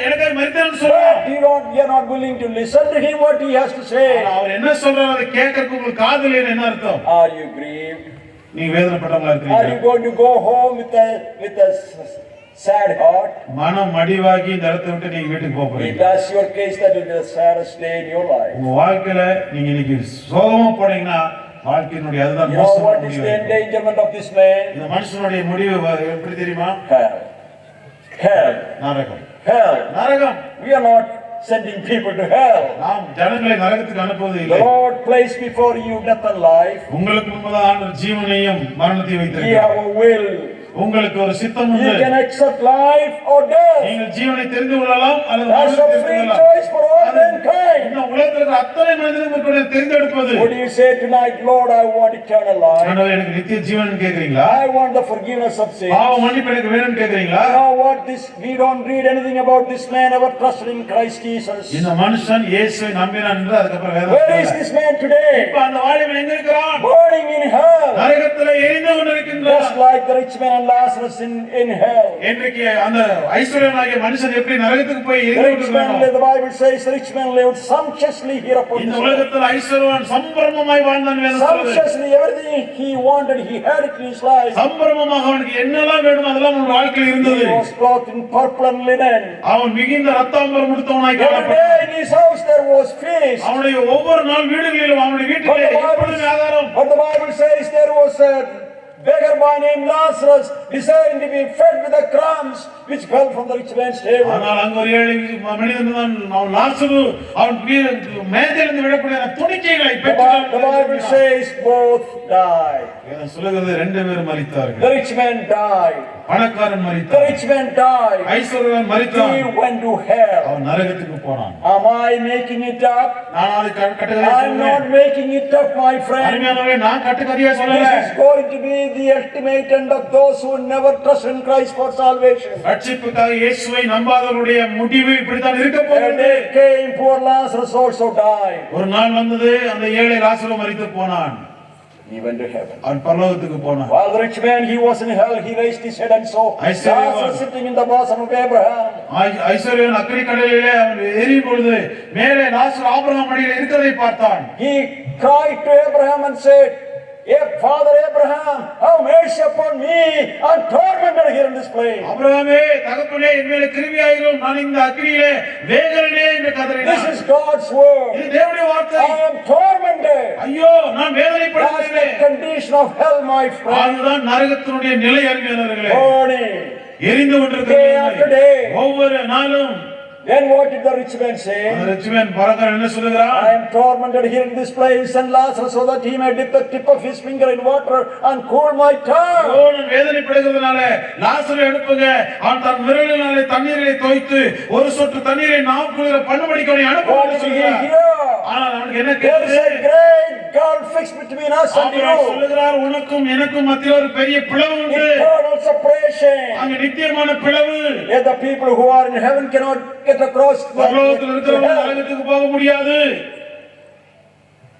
எனக்காக மரித்தார்னு சொல்லலாம். But you are not willing to listen to him what he has to say. அவர் என்ன சொல்றாரு அதை கேட்கறதுக்கு உங்களுக்கு காது இல்லைன்னு என்ன அர்த்தம்? Are you grieved? நீங்க வேதனைப்பட்டவங்களா Are இருக்கீங்க. you going to go home with a sad heart? மனம் மடிவாகி இந்த இடத்தை விட்டு நீங்க வீட்டுக்கு போக If போறீங்க. that's your case, that will be the saddest day in your life. உங்க வாழ்க்கையில நீங்க இன்னைக்கு சோகமா போனீங்கன்னா வாழ்க்கையினுடைய அதுதான் You know மோசமான what is முடிவு. the endangerment of this man? இந்த மனுஷனுடைய முடிவு எப்படி தெரியுமா? Hell. Hell. நரகம். Hell. நரகம். We are not sending people to hell. நாம் ஜனங்களை நரகத்துக்கு அனுப்புவது The இல்லை. Lord placed before you death and life. உங்களுக்கு முன்பதாக ஆண்டவர் ஜீவனையும் மரணத்தையும் He வைத்திருக்கிறார். have a will. உங்களுக்கு ஒரு சித்தம் You உண்டு. can accept life or death. நீங்கள் ஜீவனை தெரிந்து கொள்ளலாம் அல்லது That's மரணத்தை a தெரிந்து free கொள்ளலாம். choice for all mankind. இந்த உலகத்தில் இருக்கிற அத்தனை மனிதர்களுக்கு தேர்ந்தெடுப்பது. What do you say tonight, Lord? I want eternal life. ஆண்டவரே, எனக்கு நித்திய ஜீவன் கேக்குறீங்களா? I want the forgiveness of sins. பாவ மன்னிப்பு எனக்கு வேணும்னு கேக்குறீங்களா? You know what? We don't read anything about this man ever trusted in Christ Jesus. இந்த மனுஷன் இயேசுவை நம்பினான் என்று அதுக்கப்புறம் வேதம் Where is சொல்லுது. this man today? இப்ப அந்த வாலிபன் எங்க இருக்கிறான்? Burning in hell. நரகத்திலே எரிந்து கொண்டிருக்கின்றான். Just like the rich man and Lazarus in hell. இன்றைக்கு அந்த ஐஸ்வர்யனாகிய மனுஷன் எப்படி நரகத்துக்கு போய் The எரிந்து rich man, கொண்டிருக்கிறானோ, the Bible says, the rich man lived sumptuously here upon இந்த this earth. உலகத்தில் ஐஸ்வர்யவான் சம்பிரமமாய் வாழ்ந்தான் வேதம் சொல்லுது. Sumptuously, everything he wanted, he had it in his life. சம்பிரமமாக அவனுக்கு என்னெல்லாம் வேணுமோ அதெல்லாம் அவன் வாழ்க்கையில் இருந்தது. He was clothed in purple and linen. அவன் மிகுந்த ரத்தாம்பரம் உடுத்தவனாய் Every காணப்பட்டான். day in his house there was feast. அவனுடைய ஒவ்வொரு நாள் வீடுகளிலும் அவனுடைய வீட்டிலே எப்பொழுதுமே ஆகாரம். But the Bible says there was a beggar by name Lazarus desiring to be fed with the crumbs which fell from the rich man's table. ஆனால் அங்க ஒரு ஏழை மனிதன் தான், அவன் லாசரு, அவன் மேஜையிலிருந்து விழக்கூடிய துணிக்கைகளை The Bible பெற்றான். says both died. வேதம் சொல்லுகிறது ரெண்டு பேரும் மரித்தார்கள். The rich man died. பணக்காரன் The மரித்தான், rich man died. ஐஸ்வர்யவான் மரித்தான். He went to hell. அவன் நரகத்துக்கு போனான். Am I making it up? நான் அதை கட்டுக்கதையா I'm not சொல்றேன். making it up, my friend. அருமையானவரே, நான் கட்டுக்கதையா சொல்லல. This is going to be the ultimate end of those who never trust in Christ for salvation. ரட்சிப்புக்காக இயேசுவை நம்பாதவருடைய முடிவு இப்படித்தான் இருக்க And போகிறது. they came, poor Lazarus also died. ஒரு நாள் வந்தது, அந்த ஏழை லாசரு மரித்து போனான். He went to heaven. அவன் பரலோகத்துக்கு போனான். While the rich man, he was in hell, he raised his head and saw Lazarus sitting in the bosom of Abraham. Aishwaryan அக்கினி கடலிலே அவன் எரியும் பொழுது மேலே லாசரு ஆபிரகாம் மடியில் இருக்கிறதை பார்த்தான். He cried to Abraham and said, Father Abraham, have mercy upon me. I'm tormented here in this place. ஆபிரகாமே, தகப்பனே, என் மேலே கிருபையாயிரும், நான் இந்த அக்கினியிலே வேகிறேனே என்று கதறினான். This is God's word. இது தேவனுடைய வார்த்தை. I am tormented. ஐயோ, நான் That's வேதனைப்படுகிறேன். the condition of hell, my friend. அதுதான் நரகத்தினுடைய நிலை, அருமையானவர்களே. Burning. எரிந்து Day after கொண்டிருக்கிறது day. ஒவ்வொரு நாளும். Then what did the rich man say? அந்த ரிச்மேன் பரக்காரன் என்ன சொல்லுகிறான்? I am tormented here in this place, and Lazarus so that he may dip the tip of his finger in water and cool my tongue. நான் வேதனைப்படுகிறதுனால லாசரை அனுப்புங்க, அவன் தன் விரலினாலே தண்ணீரை தோய்த்து ஒரு சொட்டு தண்ணீரை நாவுக்குள்ள பண்ணும்படிக்கு அவனை What அனுப்புவான்னு did he சொல்லுகிறார். hear? ஆனால் அவனுக்கு என்ன There is கேட்டது? a great gulf fixed between us and our you. சொல்லுகிறார், உனக்கும் எனக்கும் மத்தியில் ஒரு பெரிய பிளவு உண்டு. Eternal separation. அங்க நித்தியமான பிளவு. Yet the people who are in heaven cannot get across. பரலோகத்தில் இருக்கிறவங்க நரகத்துக்கு போக முடியாது.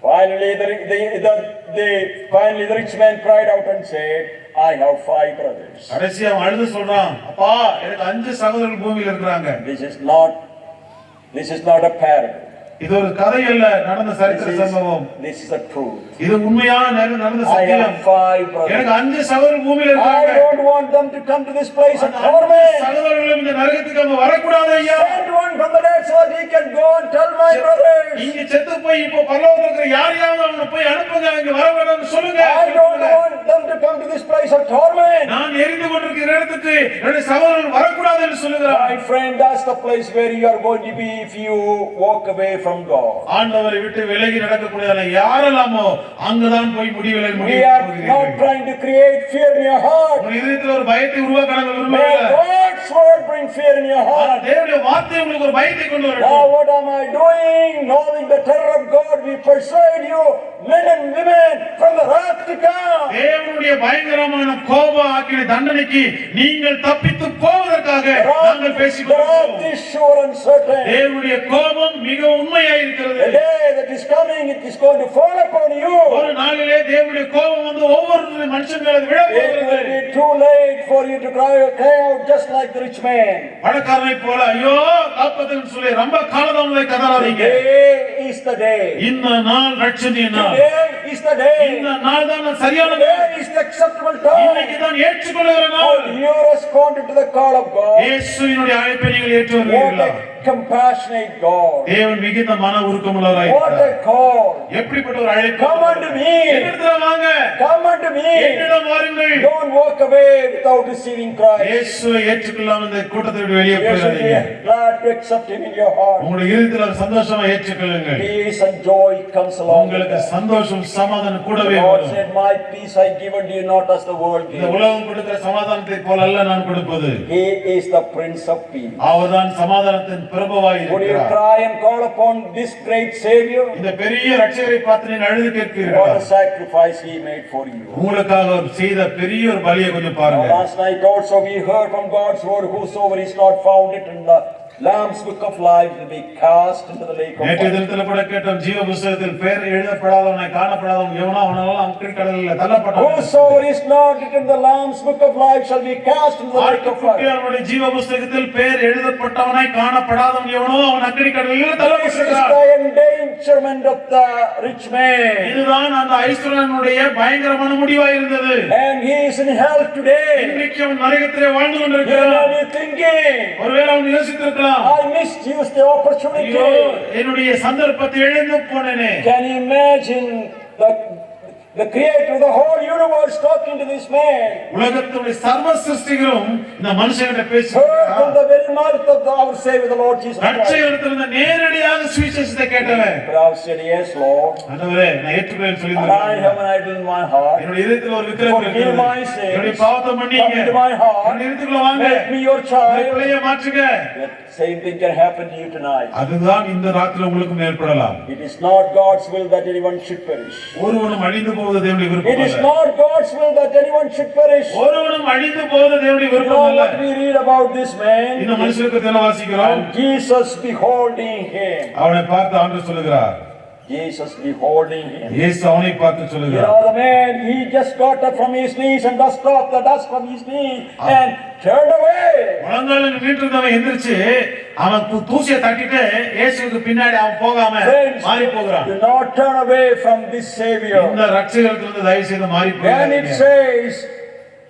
Finally, the rich man cried out and said, I have 5 brothers. கடைசியா அவன் அழுது சொல்றான், அப்பா எனக்கு 5 சகோதரர்கள் பூமியில இருக்காங்க. This is not a parable. இது ஒரு கதை அல்ல, நடந்த சரித்திர சம்பவம். This is a truth. இது உண்மையான நடந்த I சத்தியம். have 5 brothers. எனக்கு 5 சகோதரர்கள் பூமியில இருக்காங்க. I don't want them to come to this place and torment. சகோதரர்களும் இந்த நரகத்துக்கு அவங்க வரக்கூடாது ஐயா. Send one from the dead so that he can go and tell my brothers. இங்க செத்து போய் இப்போ பரலோகத்துல இருக்கிற யாரையாவது அவங்க போய் அனுப்புங்க, இங்க வர வேண்டாம்னு சொல்லுங்க. I don't want them to come to this place of torment. நான் எரிந்து கொண்டிருக்கிற இடத்துக்கு என்னுடைய சகோதரர்கள் வரக்கூடாது என்று சொல்லுகிறார். My friend, that's the place where you are going to be if you walk away from God. ஆண்டவரை விட்டு விலகி நடக்கக்கூடியவர்கள் யாரெல்லாமோ அங்கதான் போய் முடிவுகளை We are not trying to create fear in your heart. உங்கள் இதயத்தில் ஒரு பயத்தை உருவாக்க நாங்கள் May விரும்பவில்லை. God's word bring fear in your heart. ஆனால் தேவனுடைய வார்த்தை உங்களுக்கு ஒரு பயத்தை கொண்டு Now வரட்டும். what am I doing? Knowing the terror of God, we persuade you, men and women, from the wrath to come. தேவனுடைய பயங்கரமான கோப ஆக்கின தண்டனைக்கு நீங்கள் தப்பித்து போவதற்காக நாங்கள் The பேசிக்கொள்கிறோம். wrath is sure and certain. தேவனுடைய கோபம் மிக உண்மையாக இருக்கிறது. The day that is coming, it is going to fall upon you. ஒரு நாளிலே தேவனுடைய கோபம் வந்து ஒவ்வொரு மனுஷன் மேல விழ It will போகிறது. be too late for you to cry out just like the rich man. பணக்காரனை போல ஐயோ காப்பதுன்னு சொல்லி ரொம்ப காலதாமதை கதறாதீங்க. Today is the day. இந்த நாள் ரட்சணிய நாள். Today is the day. இந்த நாள் தான் சரியான Today நாள். is the acceptable time. இன்னைக்கு தான் ஏற்றுக்கொள்ளுகிற நாள். You responded to the call of God. இயேசுவினுடைய அழைப்பை நீங்கள் ஏற்று What வருவீர்களா? a compassionate God. தேவன் மிகுந்த மன உருக்கமுள்ளவராய் What இருக்கிறார். a call. எப்படிப்பட்ட ஒரு அழைப்பு. Come unto me. என்னிடத்துல வாங்க. Come unto me. என்னிடம் வாருங்கள். Don't walk away without receiving Christ. இயேசுவை ஏற்றுக்கொள்ளாம இந்த கூட்டத்தை விட்டு வெளியே You should போகாதீங்க. be glad to accept him in your heart. உங்களுடைய இதயத்தில் ஒரு சந்தோஷமா ஏற்றுக்கொள்ளுங்கள். Peace and joy comes along with உங்களுக்கு that. சந்தோஷம் சமாதானம் கூடவே God வரும். said, my peace I give unto you, not as the world இந்த gives. உலகம் கொடுக்கிற சமாதானத்தை போல அல்ல நான் கொடுப்பது. He is the Prince of Peace. அவர்தான் சமாதானத்தின் பிரபுவாய் Would you இருக்கிறார். cry and call upon this great Savior? இந்த பெரிய ரட்சகரை பார்த்து நீங்கள் அழுது What கேட்கிறீர்களா? a sacrifice He made for you. உங்களுக்காக அவர் செய்த பெரிய ஒரு பலியை கொஞ்சம் பாருங்க. Last night also we heard from God's word, whosoever is not found it in the Lamb's book of life will be cast into the lake of நேற்றைய fire. தினத்தில் கூட கேட்டோம், ஜீவ புஸ்தகத்தில் பெயர் எழுதப்படாதவனை காணப்படாதவன் எவனோ அவனெல்லாம் அக்கினி கடலில் தள்ளப்பட்டான். Whosoever is not written in the Lamb's book of life shall be cast into the lake of fire. ஆட்டுக்குட்டியாருடைய ஜீவ புஸ்தகத்தில் பெயர் எழுதப்பட்டவனை காணப்படாதவன் எவனோ அவன் அக்கினி கடலில் This is தள்ளப்பட்டான். the endangerment of the rich man. இதுதான் அந்த ஐஸ்வரனுடைய பயங்கரமான முடிவாய் இருந்தது. And he is in hell today. இன்றைக்கு அவன் நரகத்திலே வாழ்ந்து You கொண்டிருக்கிறான். may be thinking, ஒருவேளை அவன் யோசித்திருக்கலாம், I misused the opportunity. ஐயோ என்னுடைய சந்தர்ப்பத்தை இழந்து போனேனே. Can you imagine the creator of the whole universe talking to this man? உலகத்துடைய சர்வ சிருஷ்டிகளும் இந்த மனுஷங்கிட்ட Heard from பேசுகிறான். the very mouth of our Savior, the Lord Jesus Christ. ரட்சகரிடத்திலிருந்து நேரடியாக சுவிசேஷத்தை கேட்டவன். Thou said, yes, Lord. ஆண்டவரே நான் ஏற்றுக்கொள்கிறேன் சொல்லி And I have an idol in my heart. என்னுடைய இதயத்தில் ஒரு விக்கிரகம் Forgive இருக்கிறது. my sins. என்னுடைய பாவத்தை மன்னிங்க. Come into my heart. என்னுடைய இதயத்துக்குள்ள வாங்க. Make me your என்னுடைய child. பிள்ளையை மாற்றுங்க. That same thing can happen to you tonight. அதுதான் இந்த ராத்திரில உங்களுக்கும் ஏற்படலாம். It is not God's will that anyone should perish. ஒருவனும் அழிந்து போவது தேவனுடைய It விருப்பம் is அல்ல. not God's will that anyone should perish. ஒருவனும் அழிந்து போவது தேவனுடைய You விருப்பம் know அல்ல. what we read about this man? இந்த மனுஷனுக்கு தென வாசிக்கிறோம். And Jesus beholding him. அவனை பார்த்து ஆண்டவர் சொல்லுகிறார். Jesus beholding him. இயேசு அவனை பார்த்து You சொல்லுகிறார். know, the man, he just got up from his knees and dust off the dust from his knees and turned away. முழங்கால நின்னுட்டு இருந்தவன் எந்திரிச்சு அவன் தூசியை தட்டிட்டு இயேசுவுக்கு பின்னாடி அவன் போகாம Friends, மாறி போகிறான். do not turn away from this Savior. இந்த ரட்சகரிடத்திலிருந்து தயவு செய்து மாறி And it போகாதீங்க. says,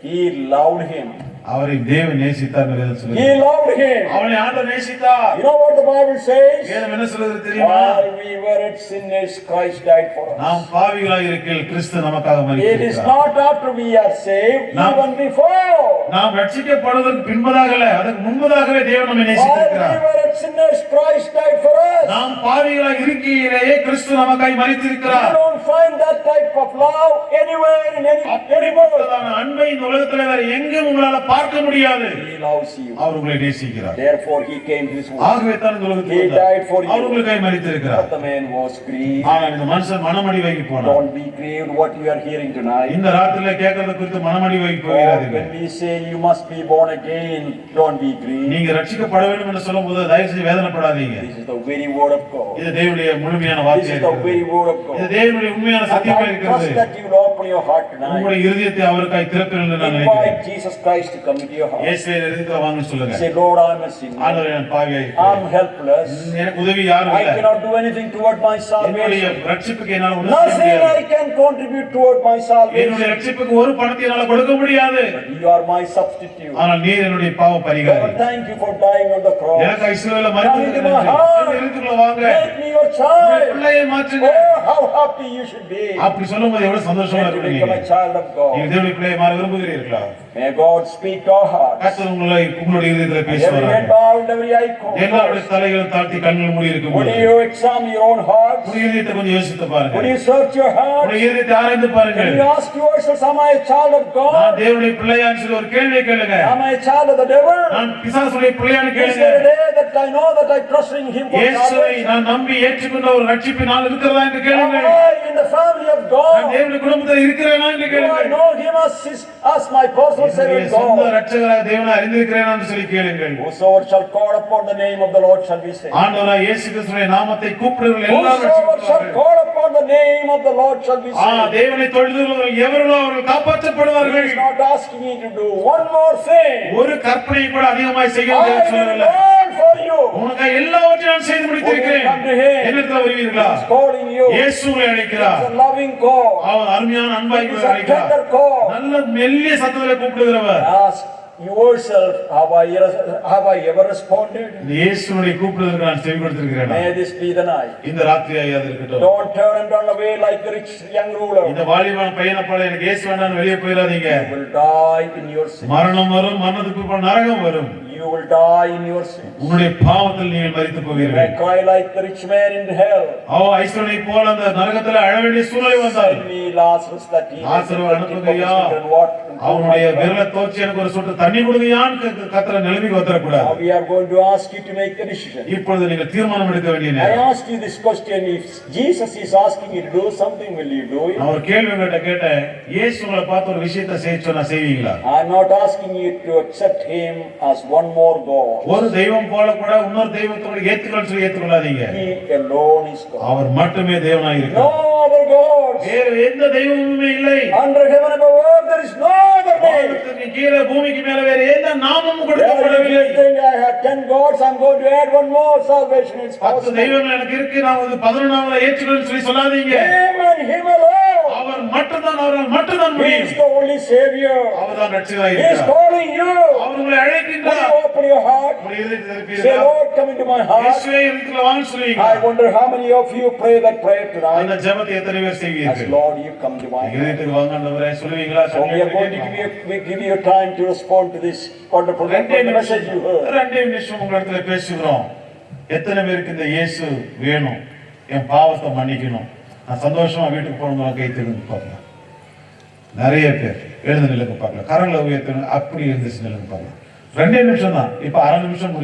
he loved him. அவரை தேவன் நேசித்தார் என்று He சொல்லுகிறார். loved him. அவனை ஆண்டவர் நேசித்தார். You know what the Bible says? வேதம் என்ன சொல்லுது தெரியுமா? While we were at sinners, Christ died for us. நாம் பாவிகளாய் இருக்கையில் கிறிஸ்து நமக்காக It is மரித்தார். not after we are saved, Now- even before. நாம் ரட்சிக்கப்படுவதற்கு பின்பதாக அல்ல, அதுக்கு முன்பதாகவே தேவன் நம்மை While we நேசித்திருக்கிறார். were at sinners, Christ died for us. நாம் பாவிகளாய் இருக்கையிலேயே கிறிஸ்து நமக்காய் You மரித்திருக்கிறார். don't find that type of love anywhere in any anymore. அப்படிப்பட்டதான அன்பை இந்த உலகத்தில் வேற எங்கும் உங்களால பார்க்க முடியாது. He loves you. அவர் உங்களை நேசிக்கிறார். Therefore, he came to this world. ஆகவே தான் இந்த உலகத்தில் He வந்தார். died for you. அவர் உங்களுக்காய் மரித்திருக்கிறார். But the man was grieved. ஆனால் இந்த மனுஷன் மனமடிவாகி போனார். Don't be grieved what you are hearing tonight. இந்த ராத்திரில கேட்கறது குறித்து மனமடிவாகி Oh, போகிறார்கள். when we say you must be born again, don't be grieved. நீங்க ரட்சிக்கப்பட வேண்டும் என்று சொல்லும்போது தயவு செய்து வேதனைப்படாதீங்க. This is the very word of God. இது தேவனுடைய முழுமையான This வார்த்தை is the very word of இது God. தேவனுடைய உண்மையான And சத்தியமா I இருக்கிறது trust that you will open your heart tonight. உங்களுடைய இருதயத்தை அவருக்காய் திறப்பீர்கள் என்று நான் நினைக்கிறேன். Invite Jesus Christ to come into your heart. இயேசுவை இருதயத்துல வாங்க சொல்லுங்க. Say, Lord, I am a sinner. ஆண்டவரே நான் பாவியாய் I'm helpless. எனக்கு உதவி யாரும் I இல்ல. cannot do anything toward my என்னுடைய salvation. ரட்சிப்புக்கு என்னால ஒண்ணும் செய்ய Nothing முடியாது. I can contribute toward my என்னுடைய salvation. ரட்சிப்புக்கு ஒரு பணத்தை என்னால கொடுக்க முடியாது. You are my substitute. ஆனால் நீர் என்னுடைய பாவ பரிகாரி. Lord, thank you for dying on the cross. எனக்கு இஸ்ரவேல மரித்ததற்கு நன்றி. என்னுடைய இருதயத்துக்குள்ள வாங்க. Make me your child. பிள்ளையை மாற்றுங்க. Oh, how happy you should be. அப்படி சொல்லும்போது எவ்வளவு சந்தோஷமா That you இருக்கு become a நீங்க. child of God. நீங்க தேவனுடைய பிள்ளையை மாற விரும்புகிறீர்களா? May God speak to our hearts. கர்த்தர் உங்களுடைய இருதயத்துல Every பேசுவார். head bowed, every eye எல்லாருடைய closed. தலைகளும் தாழ்த்தி கண்கள் மூடி Would இருக்கும்போது you examine your own hearts? உங்களுடைய இருதயத்தை கொஞ்சம் யோசித்து பாருங்க. Would you search your heart? உங்களுடைய இருதயத்தை ஆராய்ந்து பாருங்கள். Can you ask yourself, am I a child of நான் God? தேவனுடைய பிள்ளையான்னு சொல்லி ஒரு கேள்வியை கேளுங்க. Am I a child of the devil? நான் பிசாசுடைய பிள்ளையான்னு Is கேளுங்க. there a day that I know that I trust in him for இயேசுவை salvation? நான் நம்பி ஏற்றுக்கொண்ட ஒரு ரட்சிப்பினால் இருக்கிறதா என்று Am கேளுங்கள். I in the family of நான் God? தேவனுடைய குடும்பத்தில் இருக்கிறேனா என்று Do I கேளுங்கள். know him as my personal Savior என்னுடைய சொந்த God? ரட்சகராக தேவனை அறிந்திருக்கிறேனா என்று சொல்லி கேளுங்கள். Whosoever shall call upon the name of the Lord shall be saved. ஆண்டவராய் இயேசு கிறிஸ்துவின் நாமத்தை கூப்பிடுகிறவர்கள் எல்லாரும் Whosoever shall ரட்சிக்கப்படுவார்கள். call upon the name of the Lord shall be saved. தேவனை தொழுதுகிறவர்கள் எவர்களோ அவர்கள் He காப்பாற்றப்படுவார்கள். is not asking you to do one more thing. ஒரு கற்பனை கூட அதிகமாய் செய்ய I will சொல்லவில்லை. learn for you. உனக்கு எல்லாவற்றையும் நான் செய்து முடித்திருக்கிறேன். என்னிடத்தில் வருவீர்களா? He is calling you. இயேசு உங்களை It அழைக்கிறார். is a loving call. அவர் அருமையான அன்பாய் It is உங்களை a அழைக்கிறார். tender call. நல்ல மெல்லிய சத்தத்திலே கூப்பிடுகிறவர். Ask yourself, have I ever responded? இந்த இயேசுவை கூப்பிடுவதற்கு நான் செவி கொடுத்திருக்கிறேன். May this be the night. இந்த ராத்திரியாக அது இருக்கட்டும். Don't turn and run away like the rich young ruler. இந்த வாலிபன் பையனை போல எனக்கு இயேசு வேண்டாம்னு வெளியே போயிடாதீங்க. You will die in your sin. மரணம் வரும், மரணத்துக்கு பிறகு நரகம் வரும். You will die in your sin. உங்களுடைய பாவத்தில் நீங்கள் மரித்து You போவீர்கள். may cry like the rich man in hell. ஐஸ்வரனை போல அந்த நரகத்தில் அழ வேண்டிய சூழ்நிலை வந்தால் Send me Lazarus that he may Lazarus drink அனுப்புங்கய்யா. of his and water. அவனுடைய விரலை தோச்சி எனக்கு ஒரு சொட்டு தண்ணி கொடுங்கயான்னு கத்திர நிலைமைக்கு வந்துடக்கூடாது. Now we are going to ask you to make the decision. இப்பொழுது நீங்கள் தீர்மானம் எடுக்க வேண்டிய I நேரம். ask you this question: if Jesus is asking you to do something, will you do it? நான் ஒரு கேள்வி உங்கள்கிட்ட கேட்டேன். இயேசு உங்களை பார்த்து ஒரு விஷயத்தை செய்ய சொன்னா செய்வீங்களா? I am not asking you to accept him as one more God. ஒரு தெய்வம் போல கூட இன்னொரு தெய்வத்தோட ஏத்துக்கொள்ள சொல்லி ஏத்துக்கொள்ளாதீங்க. He alone is God. அவர் மட்டுமே தேவனாய் No இருக்கிறார். other gods. வேறு எந்த தெய்வமுமே இல்லை. Under heaven above earth there is no other name. வானத்துக்கு கீழே பூமிக்கு மேல வேற எந்த நாமமும் If கொடுக்கப்படவில்லை. you think I have 10 gods, I am going to add one more salvation. It's 10 possible. தெய்வங்கள் எனக்கு இருக்கு, நான் வந்து 11வது ஏற்றுக்கொள்ள சொல்லி சொல்லாதீங்க. Him and him alone. அவர் மட்டும்தான், அவரால் மட்டும்தான் He முடியும். is the only Savior. அவர்தான் ரட்சகராய் He is இருக்கிறார். calling you. அவர் உங்களை Will அழைக்கின்றார். you open your heart? உங்களுடைய இதயத்தை Say, திறப்பீர்களா? Lord, come into my heart. இயேசுவே இதயத்துல வாங்க சொல்லுவீங்க. I wonder how many of you pray that prayer tonight. அந்த ஜெபத்தை எத்தனை பேர் As செய்வீர்கள்? Lord, you come to my heart. இதயத்துக்கு வாங்க ஆண்டவரே சொல்லுவீங்களா? So we are going to give you time to respond to this wonderful message you heard. ரெண்டே நிமிஷம் உங்களிடத்துல பேசுகிறோம். எத்தனை பேருக்கு இந்த இயேசு வேணும், என் பாவத்தை மன்னிக்கணும், நான் சந்தோஷமா வீட்டுக்கு போகணும் கை தெரிஞ்சு பார்க்கலாம். நிறைய பேர் எழுந்து நிலுக்கு பார்க்கலாம், கரங்களை உயர்த்தணும், அப்படி எழுந்துச்சு நிலுக்கு பார்க்கலாம். ரெண்டே நிமிஷம் தான், இப்ப அரை நிமிஷம்